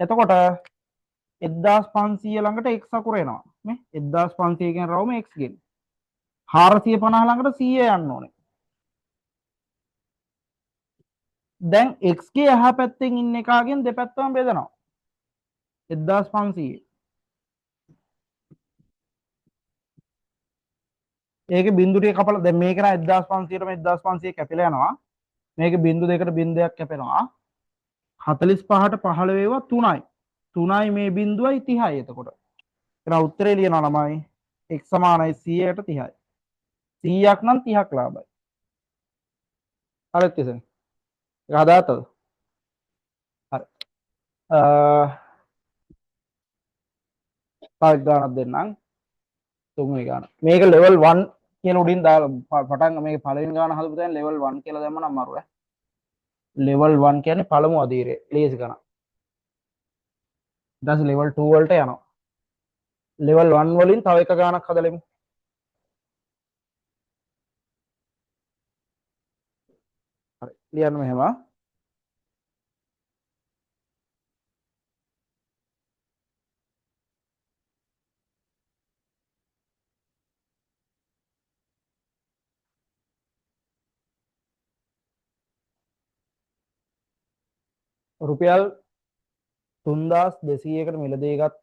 එතකොට 1500 ළඟට x අකුර එනවා. නේ 1500 කියන රවුම x ගෙන්. 450 ළඟට 100 යන්න ඕනේ. දැන් x ගේ එහා පැත්තෙන් ඉන්න එකාගෙන් දෙපැත්තම බෙදනවා. 1500. ඒක බිංදු ටික කපලා දැන් මේක නා 1500ටම 1500 කැපිලා යනවා. මේක බිංදු දෙකට බිංදුවක් කැපෙනවා. 45ට 15 වේවා 3යි. 3යි මේ බිංදුවයි 30යි එතකොට. එහෙනම් උත්තරේ ලියනවා ළමයි x සමානයි 100ට 30යි. 100ක් නම් 30ක් ලාභයි. හරිද ඉතින්? ඒක හදාගත්තද? හරි. තව ගානක් දෙන්නම්. තුන්වෙනි ගාන. මේක level 1 කියලා උඩින් දාලා පටන් මේක පළවෙනි ගාන හදපු දැන් level 1 කියලා දැම්මම නම් අමාරු ඈ. level 1 කියන්නේ පළමු අධීරය. ලේසි ගණන්. ඊට පස්සේ level 2 වලට යනවා. level 1 වලින් තව එක ගානක් හදලෙමු. හරි. ලියන්න මෙහෙම. රුපියල් 3200කට මිලදීගත්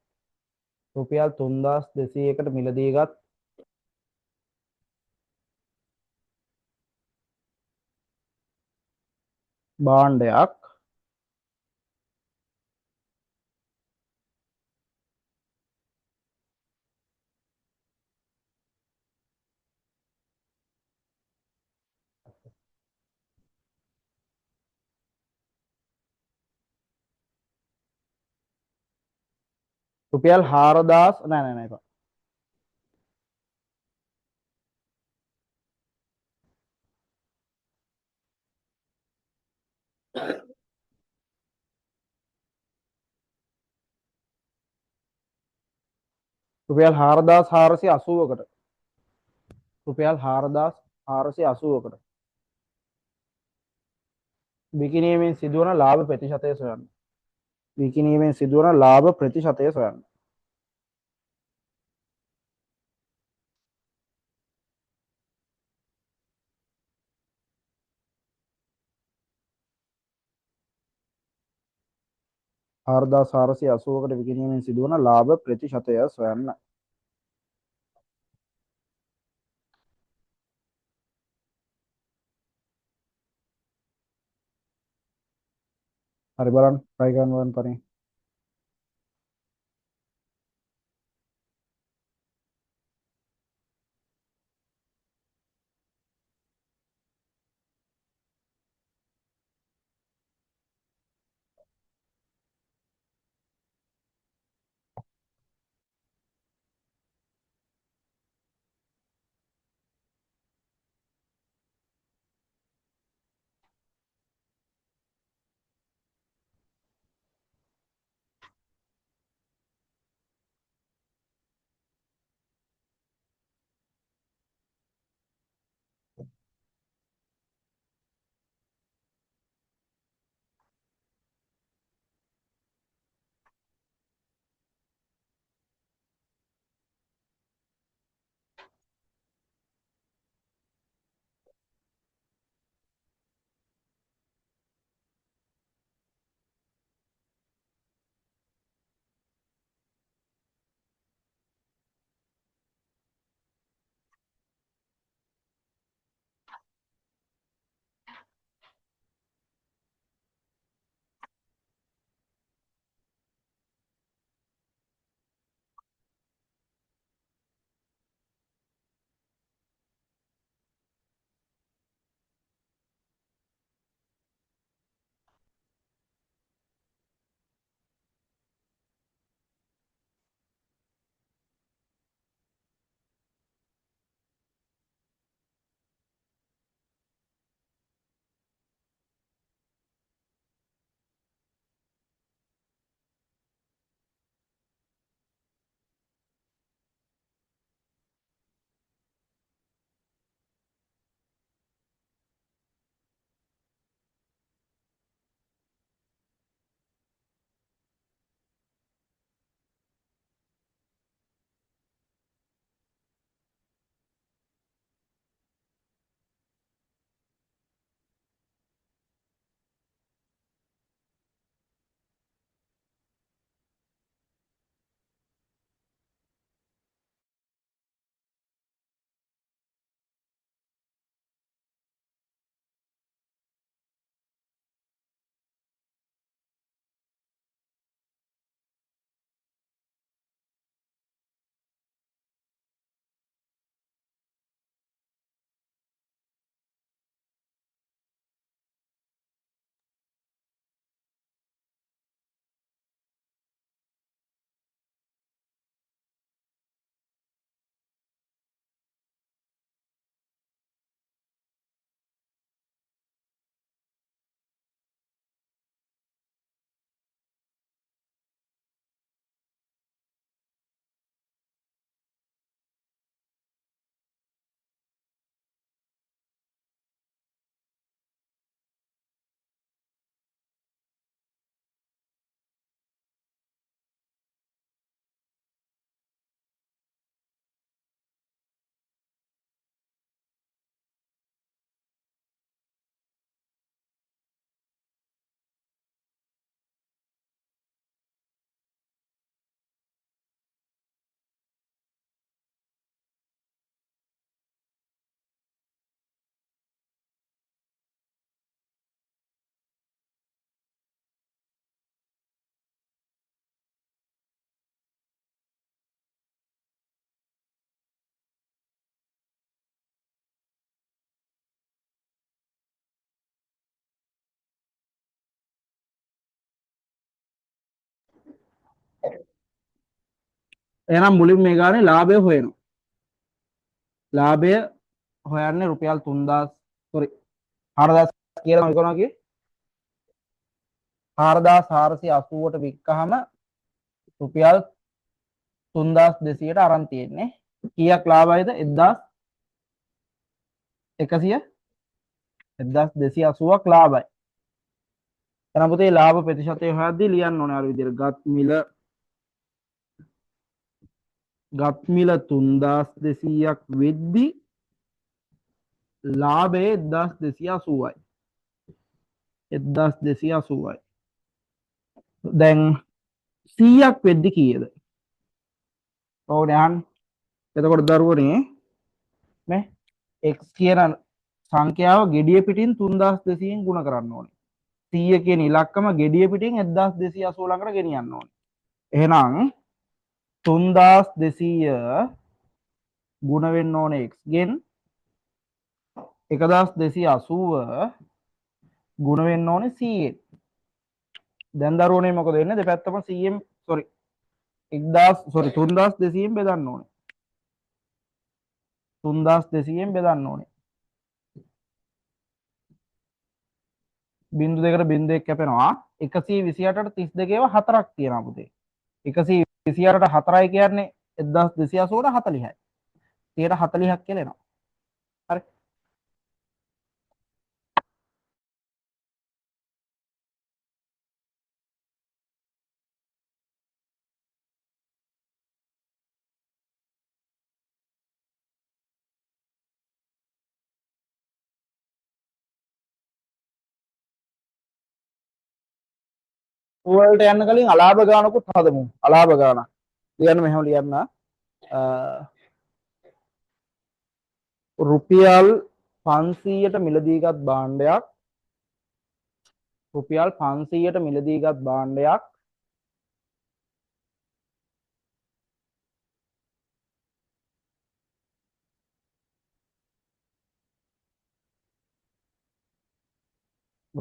රුපියල් 3200කට මිලදීගත් භාණ්ඩයක් රුපියල් 4000 නෑ එපා. රුපියල් 4480කට රුපියල් 4480කට විකිණීමෙන් සිදුවන ලාභ ප්‍රතිශතය සොයන්න. විකිණීමෙන් සිදුවන ලාභ ප්‍රතිශතය සොයන්න. හාරදා සාරසය අසුවකට විකිණීමෙන් සිදුවන ලාභ ප්‍රතිශතය සොයන්න. හරි බලන්න try කරන්න බලන්න පරිදි. එහෙනම් මුලින් මේ ගානේ ලාභය හොයනවා. ලාභය හොයන්නේ රුපියල් 3000 sorry 4000 කියලා මම කරනවා කියේ 4480ට වික්කහම රුපියල් 3200ට අරන් තියෙන්නේ. කීයක් ලාභයිද? 1280ක් ලාභයි. එහෙනම් පුතේ ලාභ ප්‍රතිශතය හොයද්දී ලියන්න ඕනේ අර විදිහට. ගත් මිල 3200ක් වෙද්දි ලාභය 1280යි. 1280යි. දැන් 100ක් වෙද්දි කීයද? ඕනේ අහන්න. එතකොට දරුවනේ මේ x කියන සංඛ්‍යාව ගෙඩිය පිටින් 3200න් ගුණ කරන්න ඕනේ. 100 කියන ඉලක්කම ගෙඩිය පිටින් 1280 ළඟට ගෙනියන්න ඕනේ. එහෙනම් 3200 ගුණ වෙන්න ඕනේ x ගෙන් 1280 ගුණ වෙන්න ඕනේ 100ෙන්. දැන් දරුවනේ මොකද වෙන්නේ? දෙපැත්තම 100ෙන් sorry 3200ෙන් බෙදන්න ඕනේ. 3200ෙන් බෙදන්න ඕනේ. බිංදු දෙකට බිංදු එක කැපෙනවා. 128ට 32ව 4ක් තියෙනවා පුතේ. 128ට 4යි කියන්නේ 1280ට 40යි. 140ක් කියලා එනවා. හරි. වලට යන්න කලින් අලාභ ගානකුත් හදමු. අලාභ ගාන. ලියන්න මෙහෙම ලියන්න. රුපියල් 500ට මිලදීගත් භාණ්ඩයක් රුපියල් 500ට මිලදීගත් භාණ්ඩයක්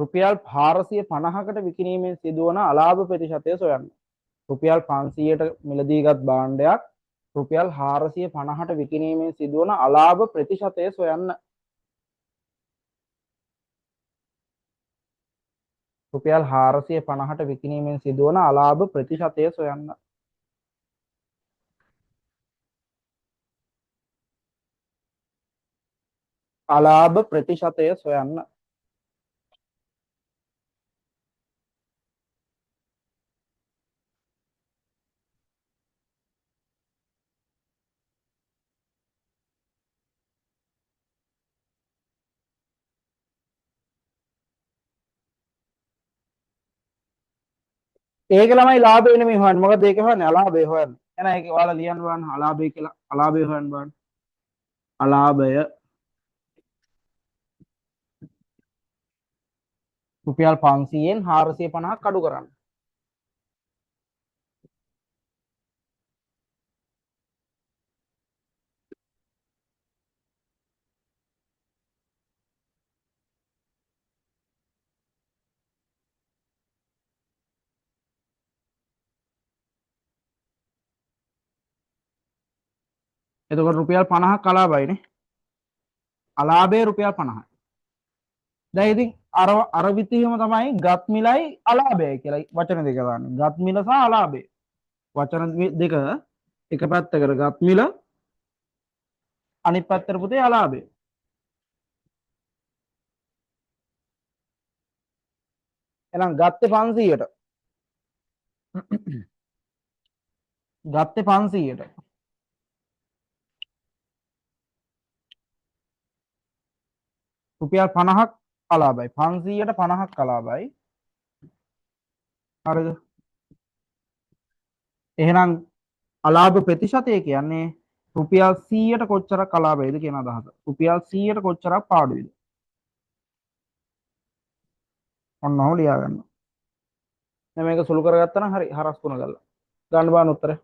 රුපියල් 450කට විකිණීමෙන් සිදුවන අලාභ ප්‍රතිශතය සොයන්න. රුපියල් 500ට මිලදීගත් භාණ්ඩයක් රුපියල් 450ට විකිණීමෙන් සිදුවන අලාභ ප්‍රතිශතය සොයන්න. රුපියල් 450ට විකිණීමෙන් සිදුවන අලාභ ප්‍රතිශතය සොයන්න. අලාභ ප්‍රතිශතය සොයන්න. ඒක ළමයි ලාභය නෙමෙයි හොයන්නේ. මොකද ඒක හොයන්නේ අලාභය හොයන්නේ. එහෙනම් ඒක ඔයාලා ලියන්න බලන්න අලාභය කියලා. අලාභය හොයන්න බලන්න. අලාභය රුපියල් 500න් 450ක් අඩු කරන්න. එතකොට රුපියල් 50ක් අලාභයිනේ. අලාභය රුපියල් 50යි. දැන් ඉතින් අර විදිහම තමයි ගත් මිලයි අලාභයයි කියලා වචන දෙක දාන්නේ. ගත් මිල සහ අලාභය. වචන දෙක එක පැත්තකට ගත් මිල අනිත් පැත්තට පුතේ අලාභය. එහෙනම් ගත්තේ 500ට. ගත්තේ 500ට. රුපියල් 50ක් අලාභයි. 500ට 50ක් අලාභයි. හරිද? එහෙනම් අලාභ ප්‍රතිශතය කියන්නේ රුපියල් 100ට කොච්චරක් අලාභයිද කියන අදහස. රුපියල් 100ට කොච්චරක් පාඩුයිද? ඔන්න ඔහොම ලියා ගන්න. දැන් මේක සුළු කරගත්තා නම් හරි හරස් තුන ගල්ලා. ගන්න බාන උත්තරය.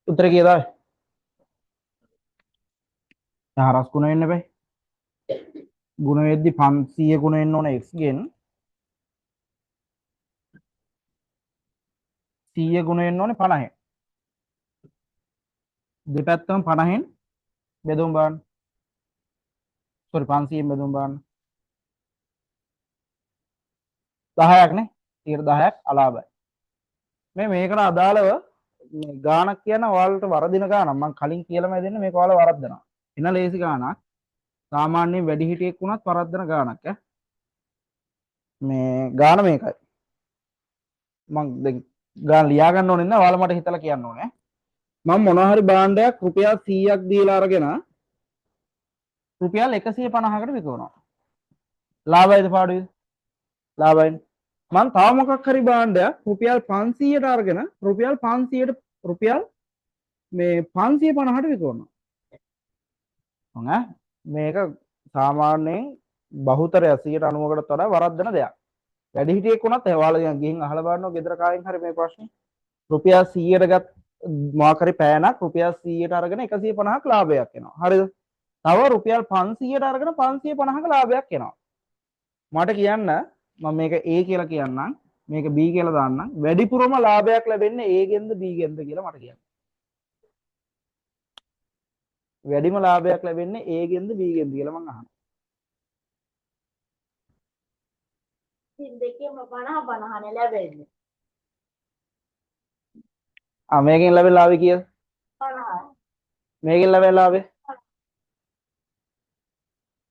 උත්තර කීයද? හරස් ගුණ වෙන්න බෑ. ගුණ වෙද්දි 500 ගුණ වෙන්න ඕන x ගෙන් 100 ගුණ වෙන්න ඕනේ 50න්. දෙපැත්තම 50න් බෙදුම් බලන්න. සෝරි 500න් බෙදුම් බලන්න. 10ක් නේ. 10ක් අලාභයි. මේකට අදාළව මේ ගාණක් කියන ඔයාලට වරදින ගාණක් මම කලින් කියලාමයි දෙන්නේ මේක ඔයාලා වරද්දනවා. එන ලේසි ගාණක්. සාමාන්‍යයෙන් වැඩිහිටියෙක් වුණත් වරද්දන ගාණක් ඈ. මේ ගාණ මේකයි. මම දැන් ගාණ ලියා ගන්න ඕනේ නැහැ ඔයාලා මට හිතලා කියන්න ඕනේ. මම මොනවා හරි භාණ්ඩයක් රුපියල් 100ක් දීලා අරගෙන රුපියල් 150කට විකුණනවා. ලාභයිද පාඩුවේද? ලාභයි. මම තව මොකක් හරි භාණ්ඩයක් රුපියල් 500ට අරගෙන රුපියල් 500ට රුපියල් මේ 550ට විකුණනවා. හොඳ මේක සාමාන්‍යයෙන් බහුතරය 90%කට වඩා වරද්දන දෙයක්. වැඩිහිටියෙක් වුණත් ඔයාලා ගිහින් අහලා බලනවා ගෙදර කායෙන් හරි මේ ප්‍රශ්නේ. රුපියල් 100ට ගත් මොකක් හරි පෑනක් රුපියල් 100ට අරගෙන 150ක් ලාභයක් එනවා. හරිද? තව රුපියල් 500ට අරගෙන 550ක ලාභයක් එනවා. මට කියන්න මම මේක A කියලා කියන්නම් මේක B කියලා දාන්නම් වැඩිපුරම ලාභයක් ලැබෙන්නේ A ගෙන්ද B ගෙන්ද කියලා මට කියන්න. වැඩිම ලාභයක් ලැබෙන්නේ A ගෙන්ද B ගෙන්ද කියලා මම අහනවා. ඉතින් දෙකේම 50 50නේ ලැබෙන්නේ. මේකෙන් ලැබෙන ලාභය කීයද? 50යි. මේකෙන් ලැබෙන ලාභය?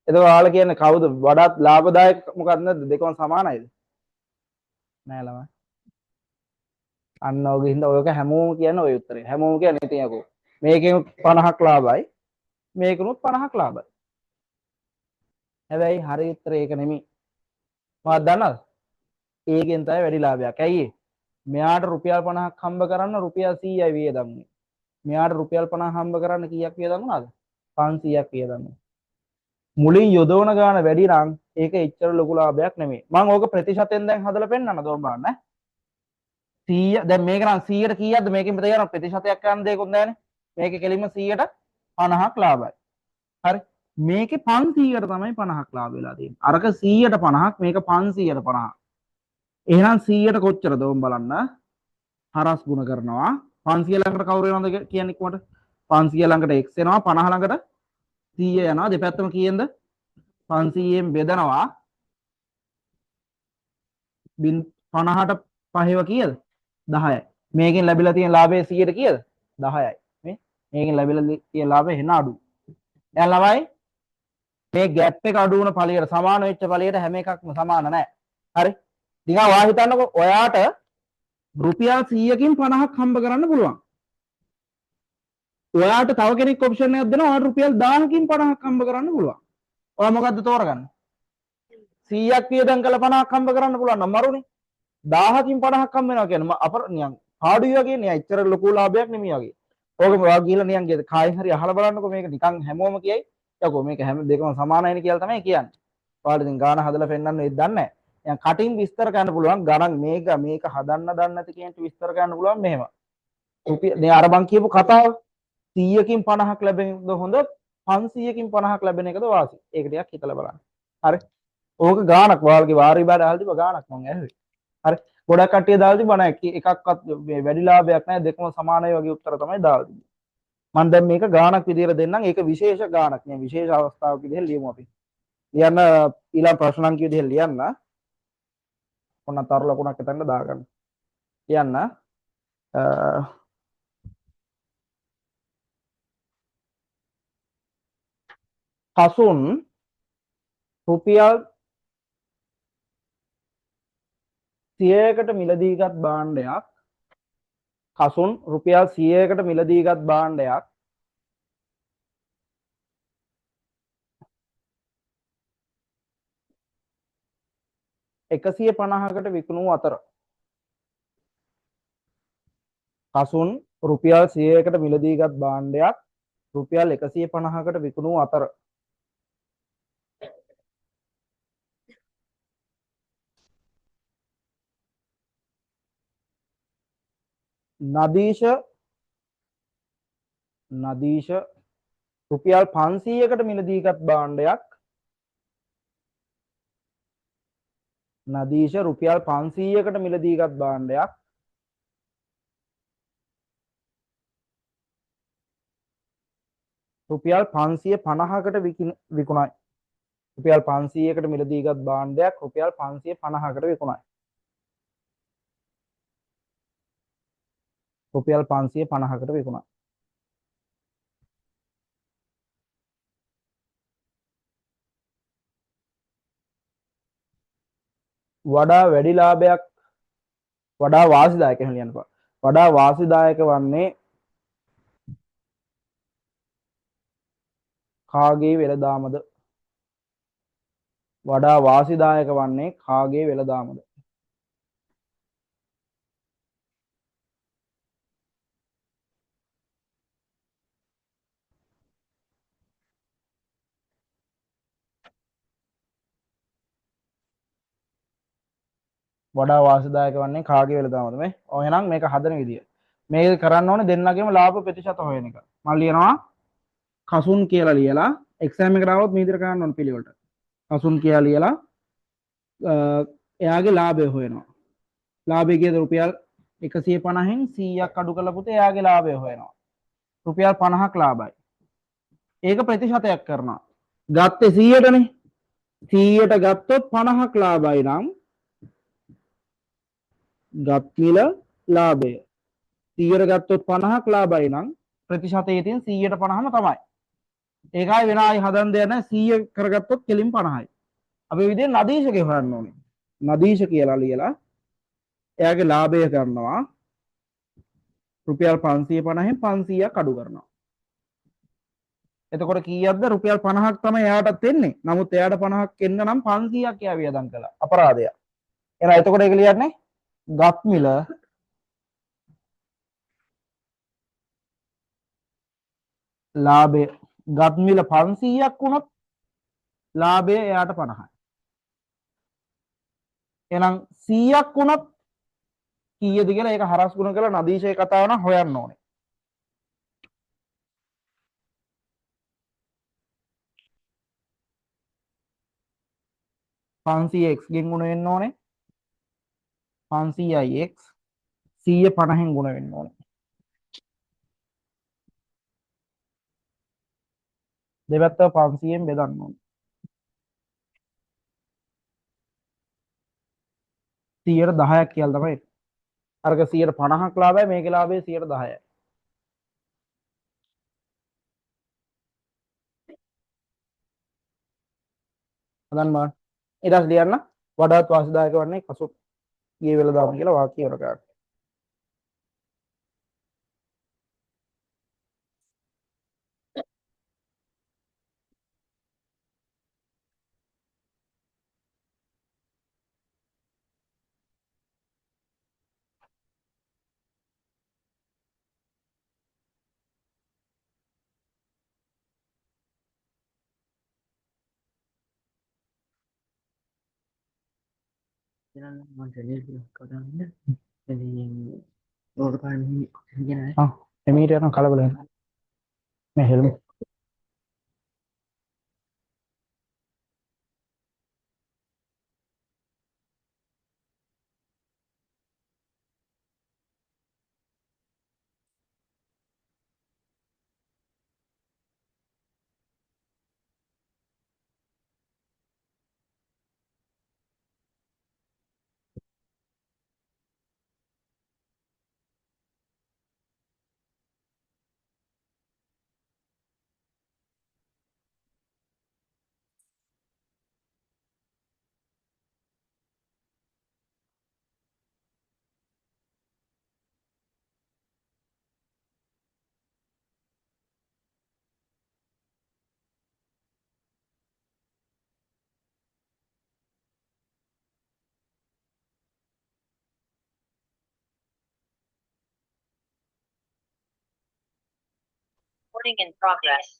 එතකොට ඔයාලා කියන්නේ කවුද වඩාත් ලාභදායක මොකක්ද නැද්ද? දෙකම සමානයිද? නෑ ළමයි. අන්න ඔගේ හින්දා ඔයක හැමෝම කියන්නේ ඔය උත්තරේ. හැමෝම කියන්නේ ඉතින් යකෝ. මේකෙන් 50ක් ලාභයි. මේකනොත් 50ක් ලාභයි. හැබැයි හරි උත්තරේ ඒක නෙමෙයි. මොකක්ද දන්නවද? ඒකෙන් තමයි වැඩි ලාභයක්. ඇයි මෙයාට රුපියල් 50ක් හම්බ කරන්න රුපියල් 100යි වියදම් වෙන්නේ. මෙයාට රුපියල් 50 හම්බ කරන්න කීයක් වියදම් වුණාද? 500ක් වියදම් වුණා. මුලින් යොදවන ගාන වැඩි නම් ඒක එච්චර ලොකු ලාභයක් නෙමෙයි. මම ඕක ප්‍රතිශතෙන් දැන් හදලා පෙන්නන්න ඕන බලන්න. 100 දැන් මේක නම් 100ට කීයක්ද මේකෙන් තේරෙනවා ප්‍රතිශතයක් ගන්න දෙයක්වත් නැහැනේ. මේකේ කෙලින්ම 100ට 50ක් ලාභයි. හරි. මේකේ 500ට තමයි 50ක් ලාභ වෙලා තියෙන්නේ. අරක 100ට 50ක් මේක 500ට 50ක්. එහෙනම් 100ට කොච්චරද ඕම් බලන්න. හරස් ගුණ කරනවා 500 ළඟට කවුරු වෙනවද කියන්නේ කොහොමද? 500 ළඟට x එනවා 50 ළඟට 100 යනවා දෙපැත්තම කීයෙන්ද? 500ෙන් බෙදනවා 50ට පහව කීයද? 10යි. මේකෙන් ලැබිලා තියෙන ලාභය 100ට කීයද? 10යි. මේ මේකෙන් ලැබිලා තියෙන ලාභය එන අඩු. දැන් ළමයි මේ ગેප් එක අඩු වුණ ඵලයට සමාන වෙච්ච ඵලයට හැම එකක්ම සමාන නැහැ. හරි? නිකන් ඔයා හිතන්නකෝ ඔයාට රුපියල් 100කින් 50ක් හම්බ කරන්න පුළුවන්. ඔයාට තව කෙනෙක් ඔප්ෂන් එකක් දෙනවා ඔයාට රුපියල් 1000කින් 50ක් හම්බ කරන්න පුළුවන්. ඔයා මොකද්ද තෝරගන්නේ? 100ක් වියදම් කළ 50ක් හම්බ කරන්න පුළුවන් නම් මරුනේ. 1000කින් 50ක් හම්බ වෙනවා කියන්නේ අපර නිකන් පාඩුයි වගේ නේ. එච්චර ලොකු ලාභයක් නෙමෙයි වගේ. ඕකම ඔයා ගිහලා නිකන් කායින් හරි අහලා බලන්නකෝ මේක නිකන් හැමෝම කියයි. යකෝ මේක හැම දෙකම සමානයිනේ කියලා තමයි කියන්නේ. ඔයාලා ඉතින් ගාන හදලා පෙන්නන්න වෙද්ද දන්නේ නැහැ. කටින් විස්තර කරන්න පුළුවන් ගණන් මේක හදන්න දන්නේ නැති කෙනෙක්ට විස්තර කරන්න පුළුවන් මෙහෙම. රුපියල් දැන් අර මං කියපු කතාව 100කින් 50ක් ලැබෙනද හොඳ 500කින් 50ක් ලැබෙන එකද වාසි. ඒක ටිකක් හිතලා බලන්න. හරි. ඕක ගානක් ඔයාලගේ වාරි බාර අහලා තිබ්බ ගානක් මං ඇහුවේ. හරි. ගොඩක් කට්ටිය දාලා තිබ්බ නෑ එකක්වත් මේ වැඩි ලාභයක් නෑ දෙකම සමානයි වගේ උත්තර තමයි දාලා තිබ්බේ. මම දැන් මේක ගානක් විදියට දෙන්නම්. ඒක විශේෂ ගානක් නේ. විශේෂ අවස්ථාවක විදිහට ලියමු අපි. ලියන්න ඊළඟ ප්‍රශ්න අංක විදිහට ලියන්න. ඔන්න තරු ලකුණක් එතනට දාගන්න. ලියන්න. කසුන් රුපියල් 100කට මිලදීගත් භාණ්ඩයක් කසුන් රුපියල් 100කට මිලදීගත් භාණ්ඩයක් 150කට විකුණූ අතර කසුන් රුපියල් 100කට මිලදීගත් භාණ්ඩයක් රුපියල් 150කට විකුණූ අතර නදීෂ නදීෂ රුපියල් 500කට මිලදීගත් භාණ්ඩයක් නදීෂ රුපියල් 500කට මිලදීගත් භාණ්ඩයක් රුපියල් 550කට විකුණයි. රුපියල් 500කට මිලදීගත් භාණ්ඩයක් රුපියල් 550කට විකුණයි. රුපියල් 550කට විකුණයි. වඩා වැඩි ලාභයක් වඩා වාසිදායක එහෙම ලියන්න පුළුවන්. වඩා වාසිදායක වන්නේ කාගේ වෙළඳාමද? වඩා වාසිදායක වන්නේ කාගේ වෙළඳාමද? වඩා වාසිදායක වන්නේ කාගේ වෙළඳාමද මේ? ඔය එහෙනම් මේක හදන විදිය. මේක කරන්න ඕනේ දෙන්නගේම ලාභ ප්‍රතිශත හොයන එක. මම ලියනවා කසුන් කියලා ලියලා එක්සෑම් එකට આવොත් මේ විදිහට කරන්න ඕනේ පිළිවෙලට. කසුන් කියලා ලියලා එයාගේ ලාභය හොයනවා. ලාභය කීයද? රුපියල් 150න් 100ක් අඩු කරලා පුතේ එයාගේ ලාභය හොයනවා. රුපියල් 50ක් ලාභයි. ඒක ප්‍රතිශතයක් කරනවා. ගත්තේ 100ටනේ. 100ට ගත්තොත් 50ක් ලාභයි නම් ගත් මිල ලාභය 100ට ගත්තොත් 50ක් ලාභයි නම් ප්‍රතිශතයේ තියෙන 100ට 50ම තමයි. ඒකයි වෙන ආයි හදන්න දෙයක් නැහැ. 100 කරගත්තොත් කෙලින් 50යි. අපි විදිහේ නදීෂකේ හොයන්න ඕනේ. නදීෂ කියලා ලියලා එයාගේ ලාභය කරනවා රුපියල් 550න් 500ක් අඩු කරනවා. එතකොට කීයක්ද? රුපියල් 50ක් තමයි එයාටත් එන්නේ. නමුත් එයාට 50ක් එන්න නම් 500ක් එයා වියදම් කළා. අපරාධයක්. එහෙනම් එතකොට ඒක ලියන්නේ ගත් මිල ලාභය ගත් මිල 500ක් වුණොත් ලාභය එයාට 50යි. එහෙනම් 100ක් වුණොත් කීයද කියලා ඒක හරස් ගුණ කරලා නදීෂේ කතාව නම් හොයන්න ඕනේ. 500x ගෙන් ගුණ වෙන්න ඕනේ. 500යි x 150න් ගුණ වෙන්න ඕනේ. දෙපැත්ත 500න් බෙදන්න ඕනේ. 110ක් කියලා තමයි. අරක 150ක් ලාභයි මේකේ ලාභය 110යි. හදන්න බලන්න. ඊට පස්සේ ලියන්න වඩාත් වාසිදායක වන්නේ කසු ගේ වෙළඳාම කියලා වාක්‍ය ඉවර කරන්න. එමීට යන කලබල වෙනවා. මේ හෙල්මට් Recording in progress.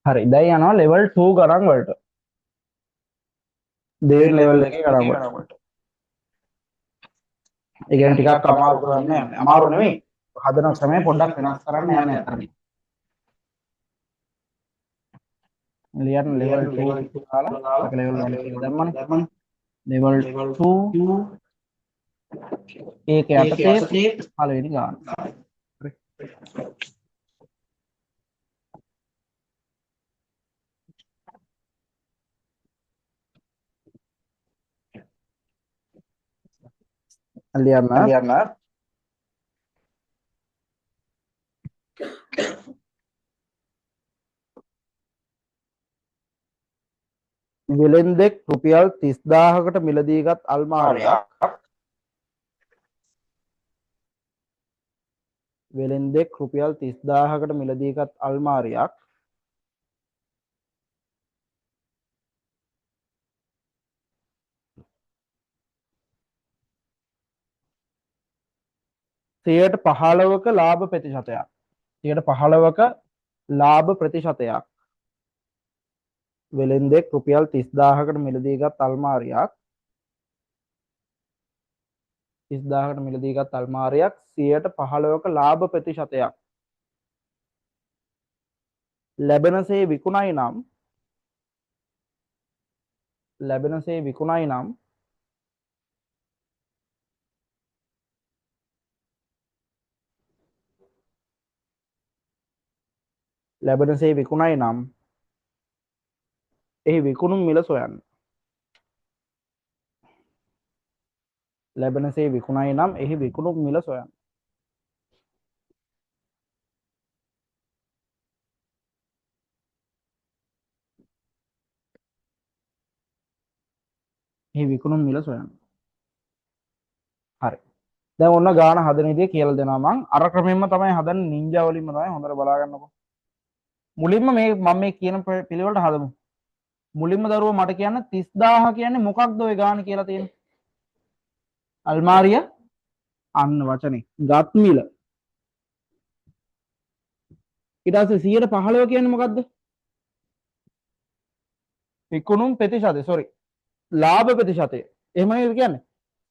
හරි. දැන් යනවා level 2 ගණන් වලට. දෙවෙනි level එකේ ගණන් වලට. ඒ කියන්නේ ටිකක් අමාරු කරන්න යන්නේ. අමාරු නෙමෙයි. හදන ක්‍රමය පොඩ්ඩක් වෙනස් කරන්න යන්නේ අතරදී. ලියන්න level 2 දාලා ඒක level 1 කියලා දැම්මනේ. level 2 ඒක යටතේ පළවෙනි ගාන. හරි. ලියන්න. වෙළෙන්දෙක් රුපියල් 30000කට මිලදීගත් අල්මාරියක් වෙළෙන්දෙක් රුපියල් 30000කට මිලදීගත් අල්මාරියක් සියයට 15ක ලාභ ප්‍රතිශතයක් 15ක ලාභ ප්‍රතිශතයක් වෙළෙන්දෙක් රුපියල් 30000කට මිලදීගත් අල්මාරියක් 30000කට මිලදීගත් අල්මාරියක් 15ක ලාභ ප්‍රතිශතයක් ලැබෙනසේ විකුණයි නම් ලැබෙනසේ විකුණයි නම් එහි විකුණුම් මිල සොයන්න. ලැබෙනසේ විකුණයි නම් එහි විකුණුම් මිල සොයන්න. එහි විකුණුම් මිල සොයන්න. හරි. දැන් ඔන්න ගාන හදන විදිය කියලා දෙනවා මං. අර ක්‍රමෙන්ම තමයි හදන්නේ නින්ජා වලින්ම තමයි. හොඳට බලා ගන්නකො. මුලින්ම මේ මම මේ කියන පිළිවෙලට හදමු. මුලින්ම දරුවෝ මට කියන්න 30000 කියන්නේ මොකක්ද ඔය ගාන කියලා තියෙන්නේ? අල්මාරිය අන්න වචනේ. ගත් මිල. ඊට පස්සේ 115 කියන්නේ මොකද්ද? විකුණුම් ප්‍රතිශතය. sorry. ලාභ ප්‍රතිශතය. එහෙම නේද කියන්නේ?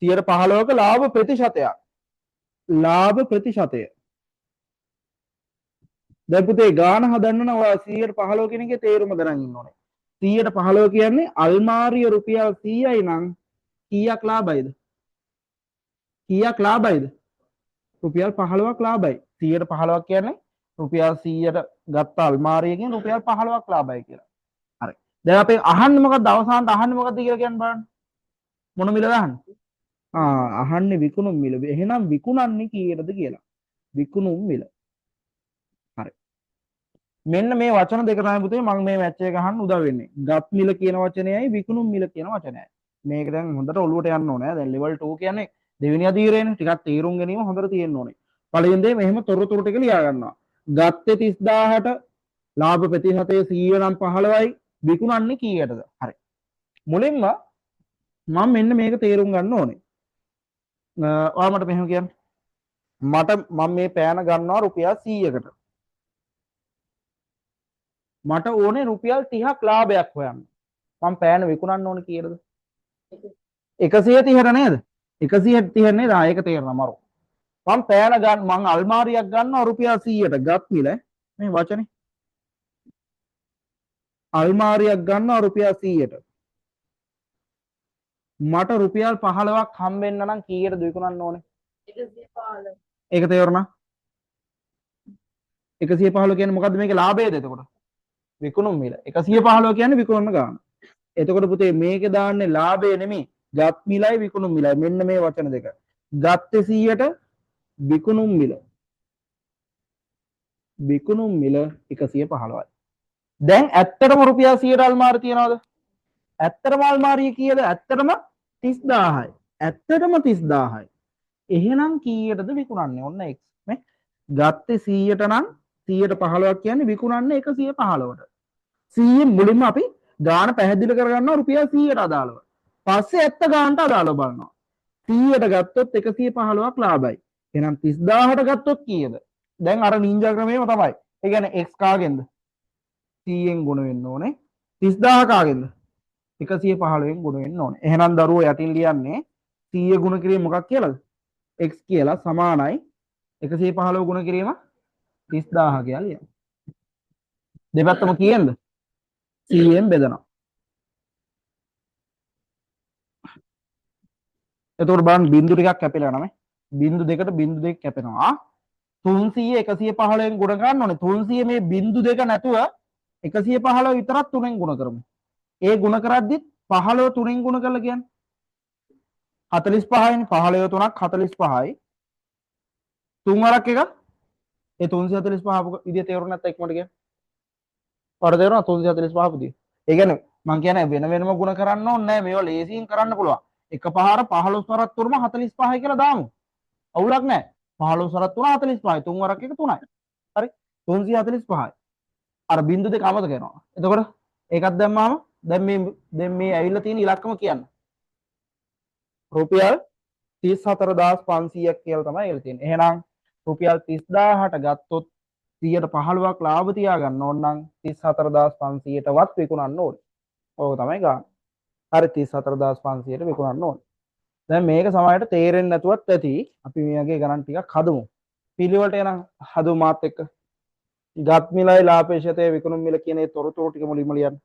115ක ලාභ ප්‍රතිශතයක්. ලාභ ප්‍රතිශතය. දැන් පුතේ ගාන හදන්න නම් ඔයා 115 කියන එකේ තේරුම දැනගෙන ඉන්න ඕනේ. 115 කියන්නේ අල්මාරිය රුපියල් 100යි නම් කීයක් ලාභයිද? කීයක් ලාභයිද? රුපියල් 15ක් ලාභයි. 115ක් කියන්නේ රුපියල් 100ට ගත්ත අල්මාරියකින් රුපියල් 15ක් ලාභයි කියලා. හරි. දැන් අපි අහන්නේ මොකද්ද? අවසානට අහන්නේ මොකද්ද කියලා කියන්න බලන්න. මොන මිලද අහන්නේ? අහන්නේ විකුණුම් මිල. එහෙනම් විකුණන්නේ කීයටද කියලා. විකුණුම් මිල. හරි. මෙන්න මේ වචන දෙක තමයි පුතේ මම මේ මැච් එක ගහන්න උදව් වෙන්නේ. ගත් මිල කියන වචනයයි විකුණුම් මිල කියන වචනයයි. මේක දැන් හොඳට ඔලුවට යන්න ඕනේ. දැන් level 2 කියන්නේ දෙවෙනි අධීරයනේ. ටිකක් තීරුම් ගැනීම හොඳට තියෙන්න ඕනේ. පළවෙනි දේ මෙහෙම තොරතුරු ටික ලියා ගන්නවා. ගත්තේ 30000ට ලාභ ප්‍රතිශතය 100 නම් 15යි විකුණන්නේ කීයටද? හරි. මුලින්ම මම මෙන්න මේක තේරුම් ගන්න ඕනේ. ඔයා මට මෙහෙම කියන්න. මම මේ පෑන ගන්නවා රුපියල් 100කට. මට ඕනේ රුපියල් 30ක් ලාභයක් හොයන්න. මම පෑන විකුණන්න ඕනේ කීයටද? 130ට නේද? 130 නේද? ඒක තේරෙනවා මරු. මම පෑන ගන්න මම අල්මාරියක් ගන්නවා රුපියල් 100ට. ගත් මිල මේ වචනේ. අල්මාරියක් ගන්නවා රුපියල් 100ට. මට රුපියල් 15ක් හම්බෙන්න නම් කීයටද විකුණන්න ඕනේ? 115. ඒක තේරුණා? 115 කියන්නේ මොකද්ද මේකේ ලාභයද එතකොට? විකුණුම් මිල. 115 කියන්නේ විකුණන ගාන. එතකොට පුතේ මේකේ දාන්නේ ලාභය නෙමෙයි. ගත් මිලයි විකුණුම් මිලයි. මෙන්න මේ වචන දෙක. ගත්තේ 100ට විකුණුම් මිල. විකුණුම් මිල 115යි. දැන් ඇත්තටම රුපියල් 100ට අල්මාරිය තියනවද? ඇත්තටම අල්මාරිය කීයද? ඇත්තටම 30000යි. ඇත්තටම 30000යි. එහෙනම් කීයටද විකුණන්නේ? ඔන්න x නේ. ගත්තේ 100ට නම් 115ක් කියන්නේ විකුණන්නේ 115ට. 100 මුලින්ම අපි ගාන පැහැදිලි කරගන්නවා රුපියල් 100ට අදාළව. පස්සේ ඇත්ත ගානට අදාළව බලනවා. 100ට ගත්තොත් 115ක් ලාභයි. එහෙනම් 30000ට ගත්තොත් කීයද? දැන් අර නින්ජා ක්‍රමයේම තමයි. ඒ කියන්නේ x කාගෙන්ද? 100ෙන් ගුණ වෙන්න ඕනේ. 30000 කාගෙන්ද? 115ෙන් ගුණ වෙන්න ඕනේ. එහෙනම් දරුවෝ යටින් ලියන්නේ 100 ගුණ කිරීම මොකක් කියලාද? x කියලා සමානයි 115 ගුණ කිරීම 30000 කියලා ලියන්න. දෙපැත්තම කීයෙන්ද? 100ෙන් බෙදනවා. එතකොට බලන්න බිංදු ටිකක් කැපිලා යනවා නේ. බිංදු දෙකට බිංදු දෙක කැපෙනවා. 300 115ෙන් ගුණ ගන්න ඕනේ. 300 මේ බිංදු දෙක නැතුව 115 විතරක් 3ෙන් ගුණ කරමු. ඒ ගුණ කරද්දිත් 15 3ෙන් ගුණ කරලා කියන්නේ 45යිනේ. 15 3ක් 45යි. 3 වරක් එක ඒ 345 විදිය තේරුම් නැත්නම් ඉක්මනට කියන්න. ඔයාලට තේරුණා 345 විදිය. ඒ කියන්නේ මම කියන්නේ වෙන වෙනම ගුණ කරන්න ඕනේ නැහැ. මේවා ලේසියෙන් කරන්න පුළුවන්. එකපාර 15 වරක් තුනම 45යි කියලා දාමු. අවුලක් නැහැ. 15 වරක් තුන 45යි. 3 වරක් එක 3යි. හරි. 345යි. අර බිංදු දෙක අමතක කරනවා. එතකොට ඒකත් දැම්මාම දැන් මේ ඇවිල්ලා තියෙන ඉලක්කම කියන්න. රුපියල් 34500ක් කියලා තමයි ඇවිල්ලා තියෙන්නේ. එහෙනම් රුපියල් 30000ට ගත්තොත් 115ක් ලාභ තියා ගන්න ඕන නම් 34500ටවත් විකුණන්න ඕනේ. ඕක තමයි ගන්න. හරි 34500ට විකුණන්න ඕනේ. දැන් මේක සමහරට තේරෙන්නේ නැතුවත් ඇති. අපි මේ වගේ ගණන් ටිකක් හදමු. පිළිවෙලට එනම් හදමු මාත් එක්ක. ගත් මිලයි ලාභේශතේ විකුණුම් මිල කියන ඒ තොරතුරු ටික මුලින්ම ලියන්න.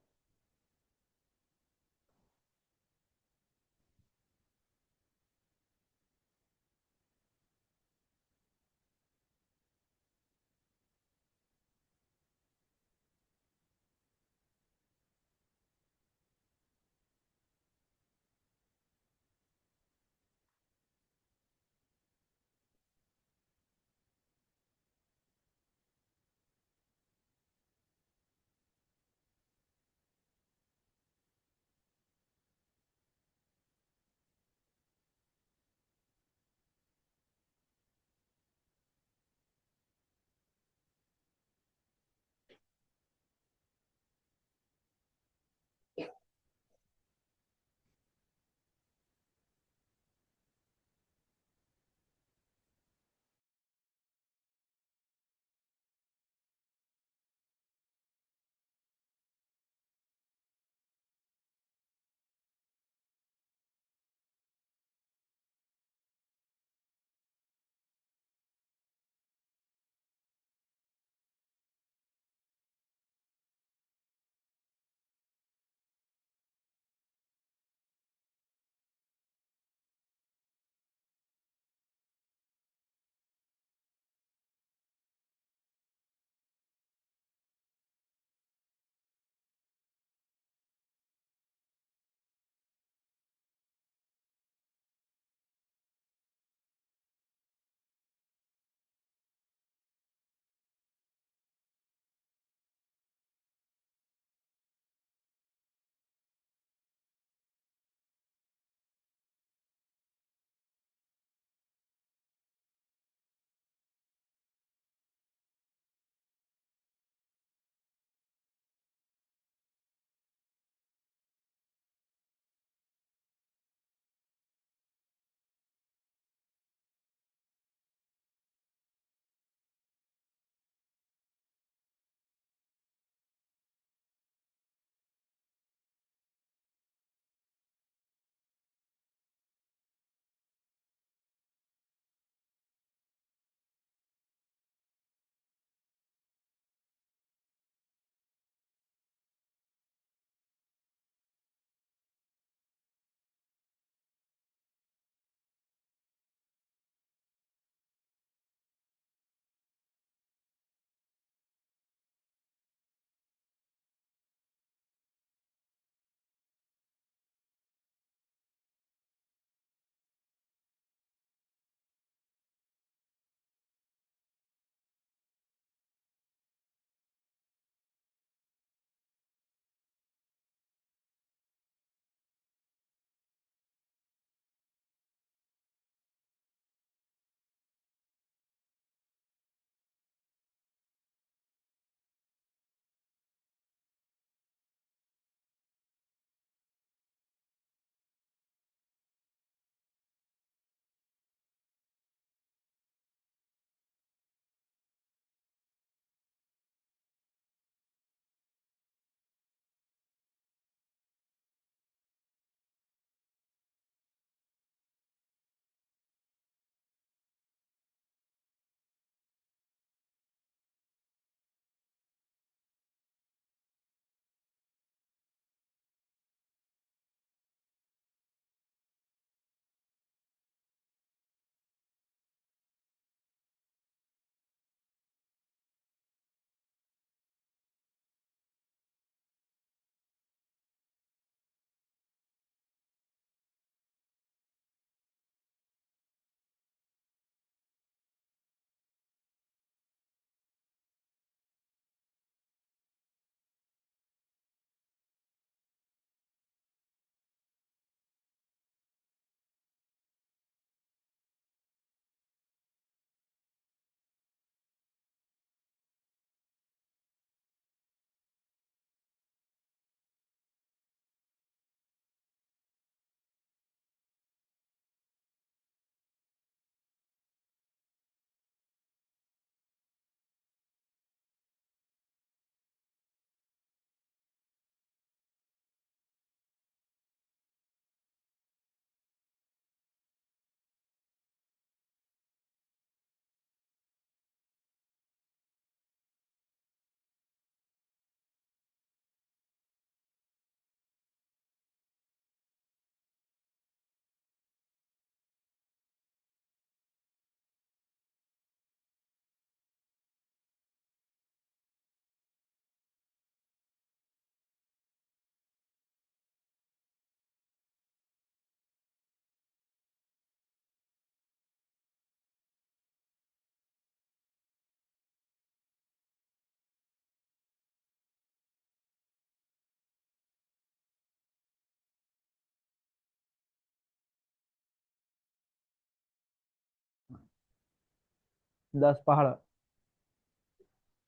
10 15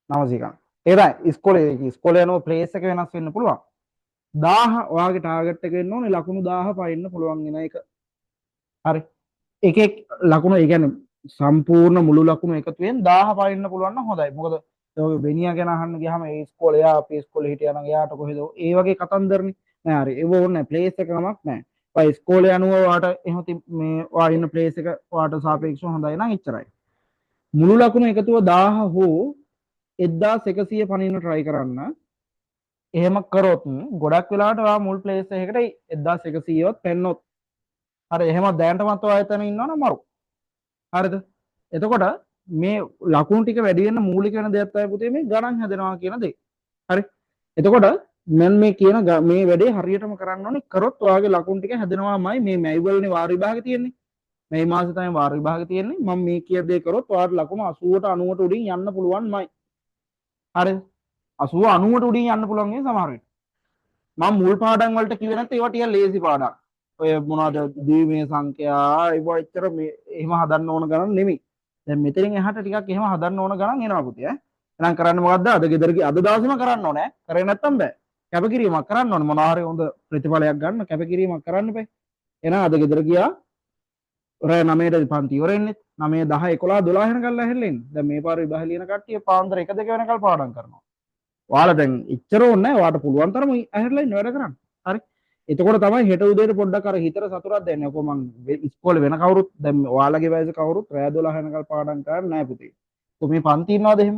900 ගන්න. ඒ තමයි ඉස්කෝලේ යනවා ප්ලේස් එක වෙනස් වෙන්න පුළුවන්. 1000 ඔයාගේ ටාගට් එක එන්න ඕනේ ලකුණු 1000 පයින්න පුළුවන් වෙන එක. හරි. එකෙක් ලකුණු ඒ කියන්නේ සම්පූර්ණ මුළු ලකුණු එකතුවෙන් 1000 පයින්න පුළුවන් නම් හොඳයි. මොකද ඔය වෙනියා ගැන අහන්න ගියාම ඒ ඉස්කෝලේ එයා අපේ ඉස්කෝලේ හිටියා නම් එයාට කොහෙද ඒ වගේ කතන්දරනේ. නෑ හරි. ඒව ඕනේ නෑ. ප්ලේස් එක නමක් නෑ. ඔය ඉස්කෝලේ අනුව ඔයාට එහෙම මේ ඔයා ඉන්න ප්ලේස් එක ඔයාට සාපේක්ෂව හොඳයි නම් එච්චරයි. මුළු ලකුණු එකතුව 1000 හෝ 1100 පනින්න try කරන්න. එහෙම කරොත් ගොඩක් වෙලාවට ඔයා මුල් ප්ලේස් එකකට 1100වත් පෙන්නොත් හරි එහෙම දැනටමත් ඔයා එතන ඉන්නවනම් මරු. හරිද? එතකොට මේ ලකුණු ටික වැඩි වෙන්න මූලික වෙන දෙයක් තමයි පුතේ මේ ගණන් හැදෙනවා කියන දේ. හරි. එතකොට මම මේ කියන මේ වැඩේ හරියටම කරන්න ඕනේ. කරොත් ඔයාගේ ලකුණු ටික හැදෙනවාමයි මේ මැයි වලනේ වාර විභාගෙ තියෙන්නේ. මේ මාසේ තමයි වාර විභාගෙ තියෙන්නේ. මම මේ කිය දේ කරොත් ඔයාට ලකුණු 80ට 90ට උඩින් යන්න පුළුවන්මයි. හරිද? 80 90ට උඩින් යන්න පුළුවන් නේ සමහර වෙලාවට. මම මුල් පාඩම් වලට කිව්වේ නැත්නම් ඒවා ටික ලේසි පාඩම්. ඔය මොනවද ද්විමේය සංඛ්‍යා ඒවා එච්චර මේ එහෙම හදන්න ඕන ගණන් නෙමෙයි. දැන් මෙතනින් එහාට ටිකක් එහෙම හදන්න ඕන ගණන් එනවා පුතේ ඈ. එහෙනම් කරන්න මොකද්ද? අද ගෙදර අද දවසේම කරන්න ඕනේ ඈ. කරේ නැත්තම් බෑ. කැපකිරීමක් කරන්න ඕනේ. මොනවා හරි හොඳ ප්‍රතිඵලයක් ගන්න කැපකිරීමක් කරන්න බෑ. එහෙනම් අද ගෙදර ගියා. රෑ 9ට පන්ති ඉවර වෙන්නේ. 9 10 11 12 වෙනකල් ඇහෙල්ලෙන්නේ. දැන් මේ පාර විභාග ලියන කට්ටිය පාන්දර 1 2 වෙනකල් පාඩම් කරනවා. ඔයාලා දැන් ඉච්චර ඕනේ නැහැ. ඔයාලට පුළුවන් තරම ඇහෙල්ලා ඉන්න වැඩ කරන්න. හරි. එතකොට තමයි හෙට උදේට පොඩ්ඩක් අර හිතට සතුටක් දෙන්නේ. ඔක මං ඉස්කෝලේ වෙන කවුරුත් දැන් ඔයාලගේ වයසේ කවුරුත් රෑ 12 වෙනකල් පාඩම් කරන්නේ නැහැ පුතේ. කො මේ පන්ති ඉන්නවද එහෙම?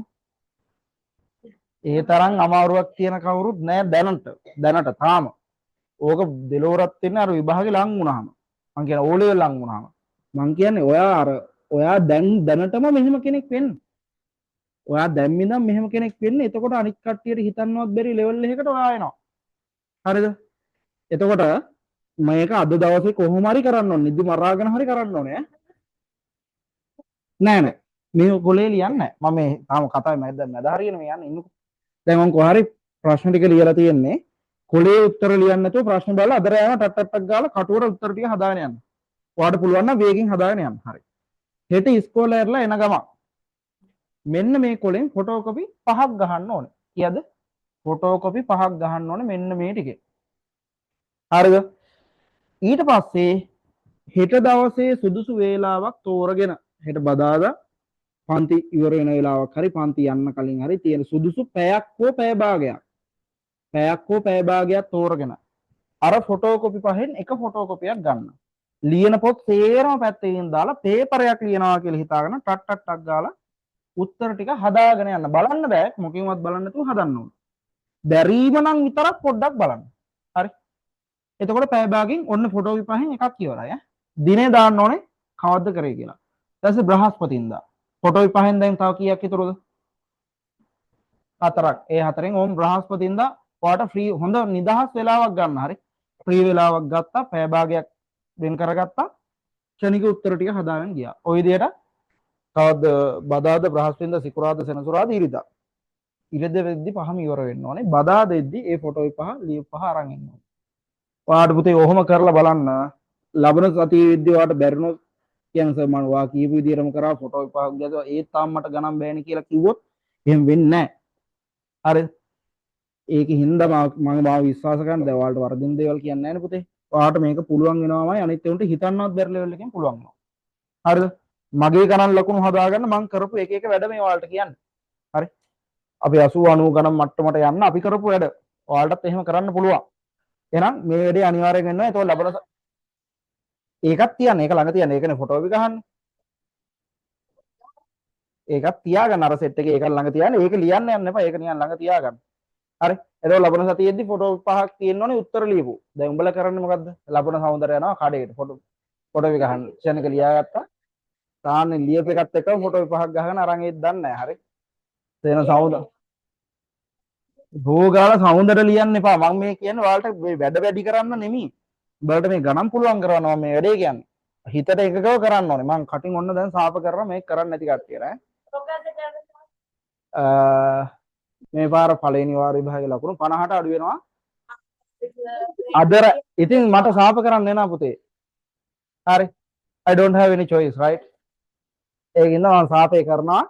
ඒ තරම් අමාරුවක් තියෙන කවුරුත් නැහැ දැනට තාම. ඕක දෙලෝරත් වෙන්නේ අර විභාගේ ලං වුණාම. මං කියන ඕ ලෙවල් ලං වුණාම. මං කියන්නේ ඔයා දැන් දැනටම මෙහෙම කෙනෙක් වෙන්න. ඔයා දැන් ඉඳන් මෙහෙම කෙනෙක් වෙන්න. එතකොට අනිත් කට්ටියට හිතන්නවත් බැරි ලෙවල් එකකට ඔයා එනවා. හරිද? එතකොට මේක අද දවසේ කොහොම හරි කරන්න ඕනේ. නිදි මරාගෙන හරි කරන්න ඕනේ. නෑ මේ කොලේ ලියන්නේ නෑ. මම මේ තාම කතාවේ මැද හරියන මේ යන්නේ ඉන්නකො. දැන් මම කොහරි ප්‍රශ්න ටික ලියලා තියෙන්නේ. කොලේ උත්තර ලියන්න නැතුව ප්‍රශ්න බලලා අදර යනවා ටක් ගාලා කටුවට උත්තර ටික හදාගෙන යන්න. ඔයාලට පුළුවන් නම් වේගෙන් හදාගෙන යන්න. හරි. හෙට ඉස්කෝලේ ඉරලා එන ගමන් මෙන්න මේ කොලෙන් ෆොටෝකොපි 5ක් ගහන්න ඕනේ. කීයද? ෆොටෝකොපි 5ක් ගහන්න ඕනේ මෙන්න මේ ටිකේ. හරිද? ඊට පස්සේ හෙට දවසේ සුදුසු වේලාවක් තෝරගෙන හෙට බදාදා පන්ති ඉවර වෙන වෙලාවක් හරි පන්ති යන්න කලින් හරි තියෙන සුදුසු පැයක් හෝ පැය භාගයක් තෝරගෙන අර ෆොටෝකොපි පහෙන් එක ෆොටෝකොපියක් ගන්න. ලියන පොත් සේරම පැත්තකින් දාලා පේපරයක් ලියනවා කියලා හිතාගෙන ටක් ගාලා උත්තර ටික හදාගෙන යන්න. බලන්න බෑ මොකෙන්වත් බලන්න නැතුව හදන්න ඕන. බැරිම නම් විතරක් පොඩ්ඩක් බලන්න. හරි. එතකොට පැය භාගයෙන් ඔන්න ෆොටෝකොපි පහෙන් එකක් ඉවරයි ඈ. දිනේ දාන්න ඕනේ කවද්ද කරේ කියලා. ඊට පස්සේ බ්‍රහස්පතින්දා ෆොටෝකොපි පහෙන් දැන් තව කීයක් ඉතුරුද? 4ක්. ඒ 4ෙන් ඕම් බ්‍රහස්පතින්දා ඔයාට ෆ්‍රී හොඳ නිදහස් වෙලාවක් ගන්න. හරි. ෆ්‍රී වෙලාවක් ගත්තා පැය භාගයක් වෙන් කරගත්තා. ක්ෂණික උත්තර ටික හදාගෙන ගියා. ওই විදියට තවද බදාද බ්‍රහස්පතින්දා සිකුරාදා සෙනසුරාදා ඉරිදා. ඉරිදා වෙද්දි පහම ඉවර වෙන්න ඕනේ. බදාදෙද්දි ඒ ෆොටෝකොපි පහ ලියු පහ අරන් එන්න ඕනේ. ඔයාට පුතේ ඔහොම කරලා බලන්න ලබන සතියේ විද්‍ය ඔයාට බැරිනොත් කියන්නේ සර් මම ඔයා කියපු විදිහටම කරා ෆොටෝ පහක් ගියද ඒත් තාම මට ගණන් බෑනේ කියලා කිව්වොත් එහෙම වෙන්නේ නැහැ. හරිද? ඒකේ හින්දා මම මාව විශ්වාස කරන්න දැන් ඔයාලට වර්ධින දේවල් කියන්නේ නැහැ නේ පුතේ. ඔයාට මේක පුළුවන් වෙනවාමයි අනිත් උන්ට හිතන්නවත් බැරි ලෙවල් එකෙන් පුළුවන් වෙනවා. හරිද? මගේ ගණන් ලකුණු හදාගන්න මම කරපු එක වැඩ මේ ඔයාලට කියන්නේ. හරි? අපි 80 90 ගණන් මට්ටමට යන්න අපි කරපු වැඩ. ඔයාලටත් එහෙම කරන්න පුළුවන්. එහෙනම් මේ වැඩේ අනිවාර්යෙන් වෙනවා. ඒතකොට ලබන ඒකත් තියන්න. ඒක ළඟ තියන්න. ඒකනේ ෆොටෝකොපි ගහන්නේ. ඒකත් තියාගන්න අර සෙට් එකේ ඒක ළඟ තියන්න. ඒක ලියන්න යන්න එපා. ඒක නිකන් ළඟ තියාගන්න. හරි. එතකොට ලබන සතියේදී ෆොටෝ 5ක් තියෙන්න ඕනේ උත්තර ලියපු. දැන් උඹලා කරන්නේ මොකද්ද? ලබන සමුදර යනවා කඩේට ෆොටෝ ගහන්න. ක්ෂණික ලියාගත්තා. තාන්නේ ලියපු එකත් එක්ක ෆොටෝ 5ක් ගහගෙන අරන් ඒත් දන්නේ නැහැ. හරි. තේන සමුදර භෝගාල සමුදර ලියන්න එපා. මම මේ කියන්නේ ඔයාලට වැඩ වැඩි කරන්න නෙමෙයි. උඹලට මේ ගණන් පුළුවන් කරනවා මේ වැඩේ කියන්නේ. හිතට එකකව කරන්න ඕනේ. මම කටින් ඔන්න දැන් සාප කරලා මේක කරන්න නැති කට්ටියට මේ පාර පළවෙනි වාර විභාගයේ ලකුණු 50ට අඩු වෙනවා. අදර ඉතින් මට සාප කරන්න එනවා පුතේ. හරි. I don't have any choice, right? ඒකින්ද මම සාපේ කරනවා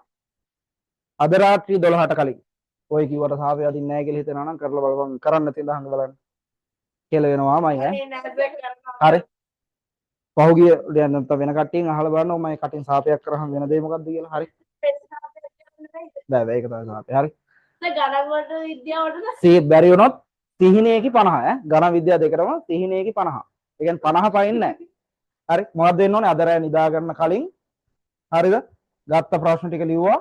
අද රාත්‍රී 12ට කලින්. ඔය කිව්වට සාපේ අදින්නේ නැහැ කියලා හිතනවා නම් කරලා බලපන්. කරන්න තියෙන දහංග බලන්න. කියලා වෙනවාමයි ඈ. හරි. පහුගිය දැන් නැත්නම් වෙන කට්ටියන් අහලා බලන්න මම කටින් සාපයක් කරාම වෙන දේ මොකද්ද කියලා. හරි. බෑ ඒක තමයි සාපේ. හරි. ගණන් වලට විද්‍යාවට සී බැරි වුණොත් සිහිනයේකි 50 ඈ. ගණන් විද්‍යාව දෙකටම සිහිනයේකි 50. ඒ කියන්නේ 50 පයින් නැහැ. හරි. මොකක්ද වෙන්න ඕනේ? අද රෑ නිදා ගන්න කලින් හරිද? ගත්ත ප්‍රශ්න ටික ලිව්වා.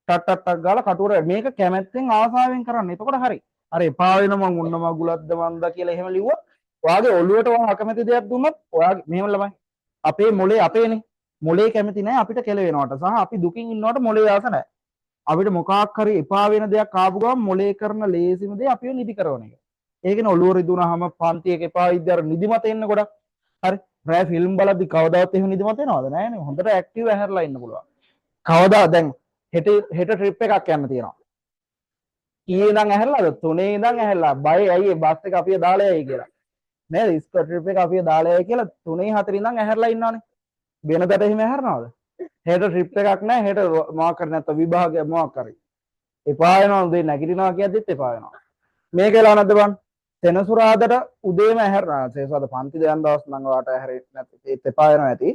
ටක් ගාලා කටුවර මේක කැමැත්තෙන් ආසාවෙන් කරන්න. එතකොට හරි. අර එපා වෙන මං උන්න මගුලක්ද මන්ද කියලා එහෙම ලිව්වා. ඔයාගේ ඔළුවට ඔයා අකමැති දෙයක් දුන්නොත් ඔයාගේ මෙහෙම ළමයි. අපේ මොලේ අපේනේ. මොලේ කැමති නැහැ අපිට කෙලවෙනවට සහ අපි දුකින් ඉන්නවට මොලේ ආස නැහැ. අපිට මොකක් හරි එපා වෙන දෙයක් ආපු ගමන් මොලේ කරන ලේසිම දේ අපිව නිදි කරන එක. ඒකනේ ඔළුව රිදුනහම පන්තියක එපා විද්‍යාර නිදිමත එන්න ගොඩක්. හරි. රෑ ෆිල්ම් බලද්දි කවදාවත් එහෙම නිදිමත එනවද? නෑනේ. හොඳට ඇක්ටිව් ඇහැරලා ඉන්න පුළුවන්. කවදා දැන් හෙට ට්‍රිප් එකක් යන්න තියෙනවා. කීයේ ඉඳන් ඇහැරලාද? 3 ඉඳන් ඇහැරලා. බය ඇයි බස් එක අපිව දාලා යයි කියලා. නේද? ඉස්කෝ ට්‍රිප් එක අපිව දාලා යයි කියලා 3 4 ඉඳන් ඇහැරලා ඉන්නවනේ. වෙනදට එහෙම ඇහැරනවද? හෙට ට්‍රිප් එකක් නැහැ. හෙට මොකක් කර නැත්නම් විභාගයක් මොකක් කරයි. එපා වෙනවා උදේ නැගිටිනවා කියද්දිත් එපා වෙනවා. මේක වෙලා නැද්ද බලන්න. සෙනසුරාදට උදේම ඇහැරනවා. සෙනසුරාද පන්ති දෙයන් දවස් නම් ඔයාලට ඇහැරෙන්නේ නැත්නම් ඒත් එපා වෙනවා ඇති.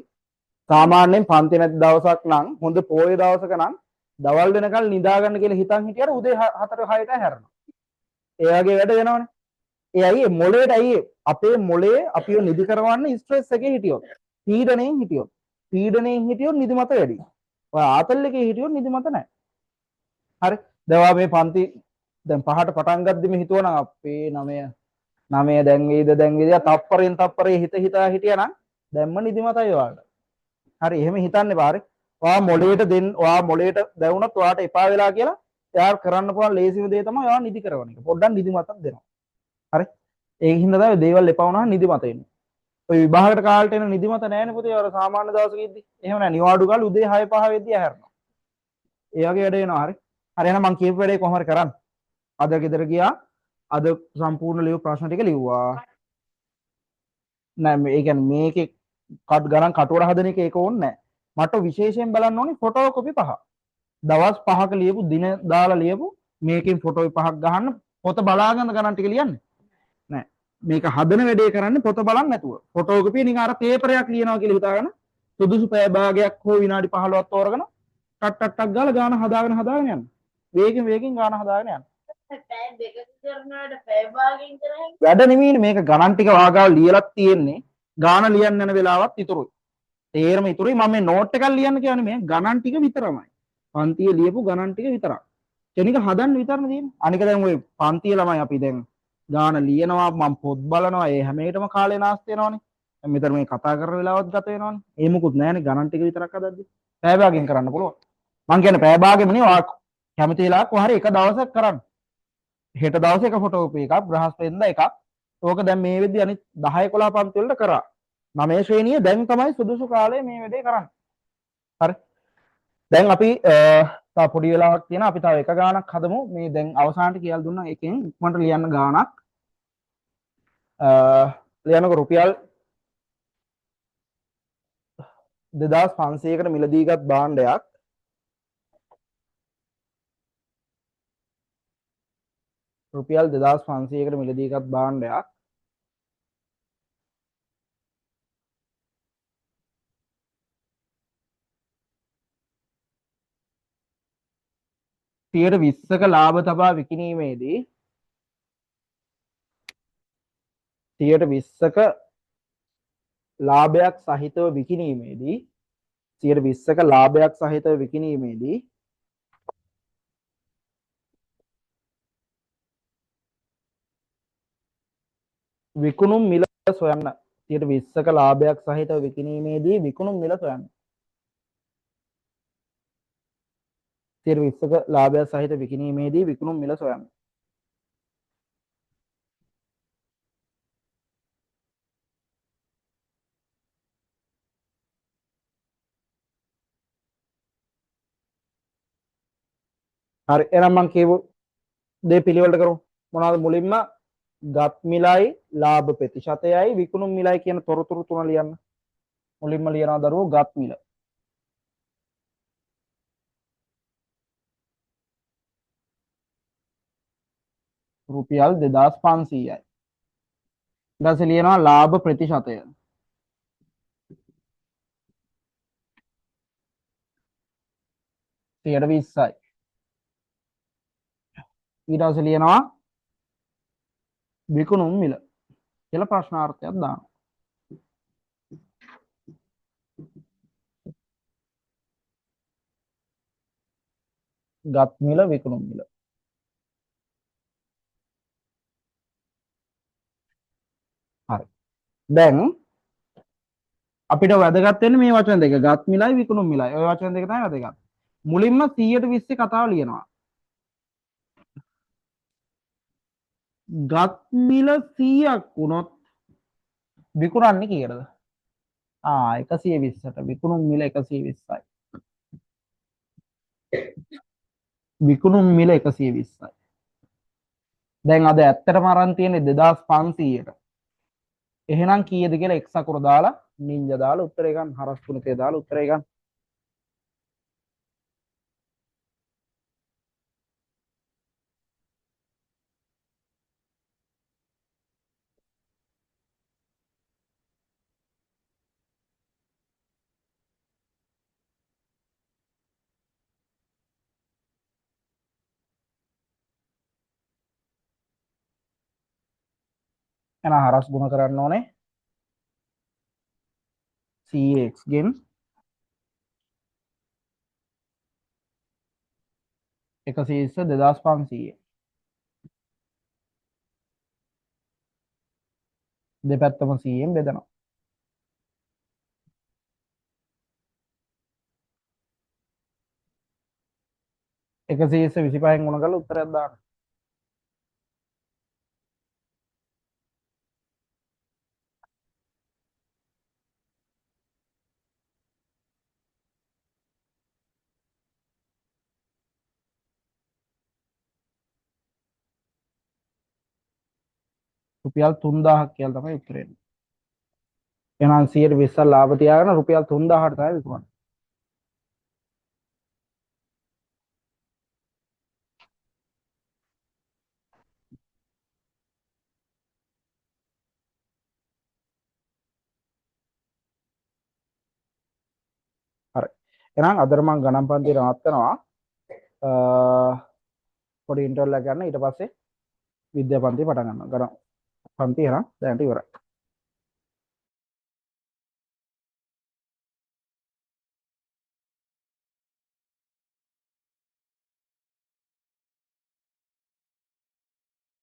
සාමාන්‍යයෙන් පන්ති නැති දවසක් නම් හොඳ පොයේ දවසක නම් දවල් වෙනකල් නිදා ගන්න කියලා හිතන් හිටියට උදේ 4 6ට හැරෙනවා. ඒ වගේ වැඩ වෙනවනේ. ඒ ඇයි මොළේට ඇයි අපේ මොළේ අපිව නිදි කරවන්නේ ස්ට්‍රෙස් එකේ හිටියොත්. පීඩණයෙන් හිටියොත්. පීඩණයෙන් හිටියොත් නිදිමත වැඩි. ඔය ආතල් එකේ හිටියොත් නිදිමත නැහැ. හරි. දැන් මේ පන්ති දැන් 5ට පටන් ගද්දිම හිතුවනම් අපේ 9 දැන් වේද තප්පරෙන් තප්පරේ හිතා හිටියානම් දැම්ම නිදිමතයි ඔයාලට. හරි එහෙම හිතන්න එපා. හරි. ඔයා මොළේට ඔයා මොළේට දැවුනොත් ඔයාට එපා වෙලා කියලා එයා කරන්න පුළුවන් ලේසිම දේ තමයි ඔයා නිදි කරවන එක. පොඩ්ඩක් නිදිමතක් දෙනවා. හරි. ඒකින් හින්දා තමයි දේවල් එපා වුණාම නිදිමත එන්නේ. ඔය විභාගයට කාලට එන නිදිමත නැහැනේ පුතේ. අර සාමාන්‍ය දවසක ඉද්දි. එහෙම නැහැ. නිවාඩු කාලේ උදේ 6 5 වෙද්දි ඇහැරෙනවා. ඒ වගේ වැඩ වෙනවා. හරි. හරි එහෙනම් මම කියපු වැඩේ කොහොම හරි කරන්න. අද ගෙදර ගියා. අද සම්පූර්ණ ලියු ප්‍රශ්න ටික ලිව්වා. නෑ ඒ කියන්නේ මේකේ ගණන් කටුවර හදන එක ඒක ඕනේ නෑ. මට විශේෂයෙන් බලන්න ඕනේ ෆොටෝ කොපි 5. දවස් 5ක ලියපු දින දාලා ලියපු මේකෙන් ෆොටෝ 5ක් ගහන්න පොත බලාගෙන ගණන් ටික ලියන්නේ. නෑ. මේක හදන වැඩේ කරන්නේ පොත බලන්න නැතුව. ෆොටෝ කොපිය නිකන් අර පේපරයක් ලියනවා කියලා හිතාගෙන සුදුසු පැය භාගයක් හෝ විනාඩි 15ක් තෝරගෙන ටක් ගාලා ගාන හදාගෙන යන්න. වේගෙන් ගාන හදාගෙන යන්න. පැය දෙකක කරනවාට පැය භාගයෙන් කරන්නේ. වැඩ නෙමෙයිනේ මේක ගණන් ටික වාගාව ලියලත් තියෙන්නේ. ගාන ලියන්න යන වෙලාවත් ඉතුරුයි. තේරම ඉතුරුයි. මම මේ නෝට් එකක් ලියන්න කියන්නේ මේ ගණන් ටික විතරමයි. පන්තියේ ලියපු ගණන් ටික විතරක්. කෙනික හදන්න විතරනේ තියෙන්නේ. අනික දැන් ওই පන්තිය ළමයි අපි දැන් ගාන ලියනවා මම පොත් බලනවා ඒ හැම එකටම කාලේ නාස්ති වෙනවනේ. දැන් මෙතන මේ කතා කරන වෙලාවත් ගත වෙනවනේ. ඒ මොකුත් නැහැනේ ගණන් ටික විතරක් හදද්දි. පැය භාගයෙන් කරන්න පුළුවන්. මං කියන්නේ පැය භාගෙම නෙවෙයි ඔයා කැමති වෙලාවක හරි එක දවසක් කරන්න. හෙට දවසේ එක ෆොටෝ කොපි එකක් බ්‍රහස්පතින්දා එකක්. ඕක දැන් මේ වෙද්දි අනිත් 10 11 පන්ති වලට කරා. 9 ශ්‍රේණිය දැන් තමයි සුදුසු කාලේ මේ වැඩේ කරන්නේ. හරි. දැන් අපි තව පොඩි වෙලාවක් තියෙනවා. අපි තව එක ගානක් හදමු. මේ දැන් අවසානට කියලා දුන්නා එකෙන් ඉක්මනට ලියන්න ගානක්. ලියනක රුපියල් 2500කට මිලදී ගත් භාණ්ඩයක් රුපියල් 2500කට මිලදී ගත් භාණ්ඩයක් 20%ක ලාභ තබා විකිණීමේදී 20%ක ලාභයක් සහිතව විකිණීමේදී 20%ක ලාභයක් සහිතව විකිණීමේදී විකුණුම් මිල සොයන්න 20%ක ලාභයක් සහිතව විකිණීමේදී විකුණුම් මිල සොයන්න 20%ක ලාභයක් සහිත විකිණීමේදී විකුණුම් මිල සොයන්න හරි එහෙනම් මම කියපු දේ පිළිවෙලට කරමු මොනවද මුලින්ම ගත් මිලයි ලාභ ප්‍රතිශතයයි විකුණුම් මිලයි කියන තොරතුරු තුන ලියන්න මුලින්ම ලියනවා දරුවෝ ගත් මිල රුපියල් 2500යි. ඊට පස්සේ ලියනවා ලාභ ප්‍රතිශතය. සියයට 20යි. ඊට පස්සේ ලියනවා විකුණුම් මිල කියලා ප්‍රශ්නාර්ථයක් දානවා. ගත් මිල විකුණුම් මිල. හරි. දැන් අපිට වැදගත් වෙන්නේ මේ වචන දෙක. ගත් මිලයි විකුණුම් මිලයි. ওই වචන දෙක තමයි වැදගත්. මුලින්ම 100ට 20 කතාව ලියනවා. ගත් මිල 100ක් වුණොත් විකුණන්නේ කීයටද? 120ට. විකුණුම් මිල 120යි. විකුණුම් මිල 120යි. දැන් අද ඇත්තටම අරන් තියෙන්නේ 2500ට. එහෙනම් කීයද කියලා x අකුර දාලා නින්ජා දාලා උත්තරේ ගන්න. හරස් ගුණකය දාලා උත්තරේ ගන්න. එහෙනම් හරස් ගුණ කරන්න ඕනේ cx ගෙන් එකසීස්ස 2500 දෙපැත්තම 100ෙන් බෙදනවා. එකසීස්ස 25න් ගුණ කරලා උත්තරයක් දාන්න. රුපියල් 3000ක් කියලා තමයි උත්තරේ එන්නේ. එහෙනම් 120ක් ලාභ තියාගෙන රුපියල් 3000ට තමයි විකුණන්නේ. හරි. එහෙනම් අදට මම ගණන් පන්තිය නවත්තනවා. පොඩි ඉන්ටර්වල් එකක් ගන්න. ඊට පස්සේ විද්‍යා පන්තිය පටන් ගන්නවා. ගණන් පන්තිය එහෙනම් දැනට ඉවරයි.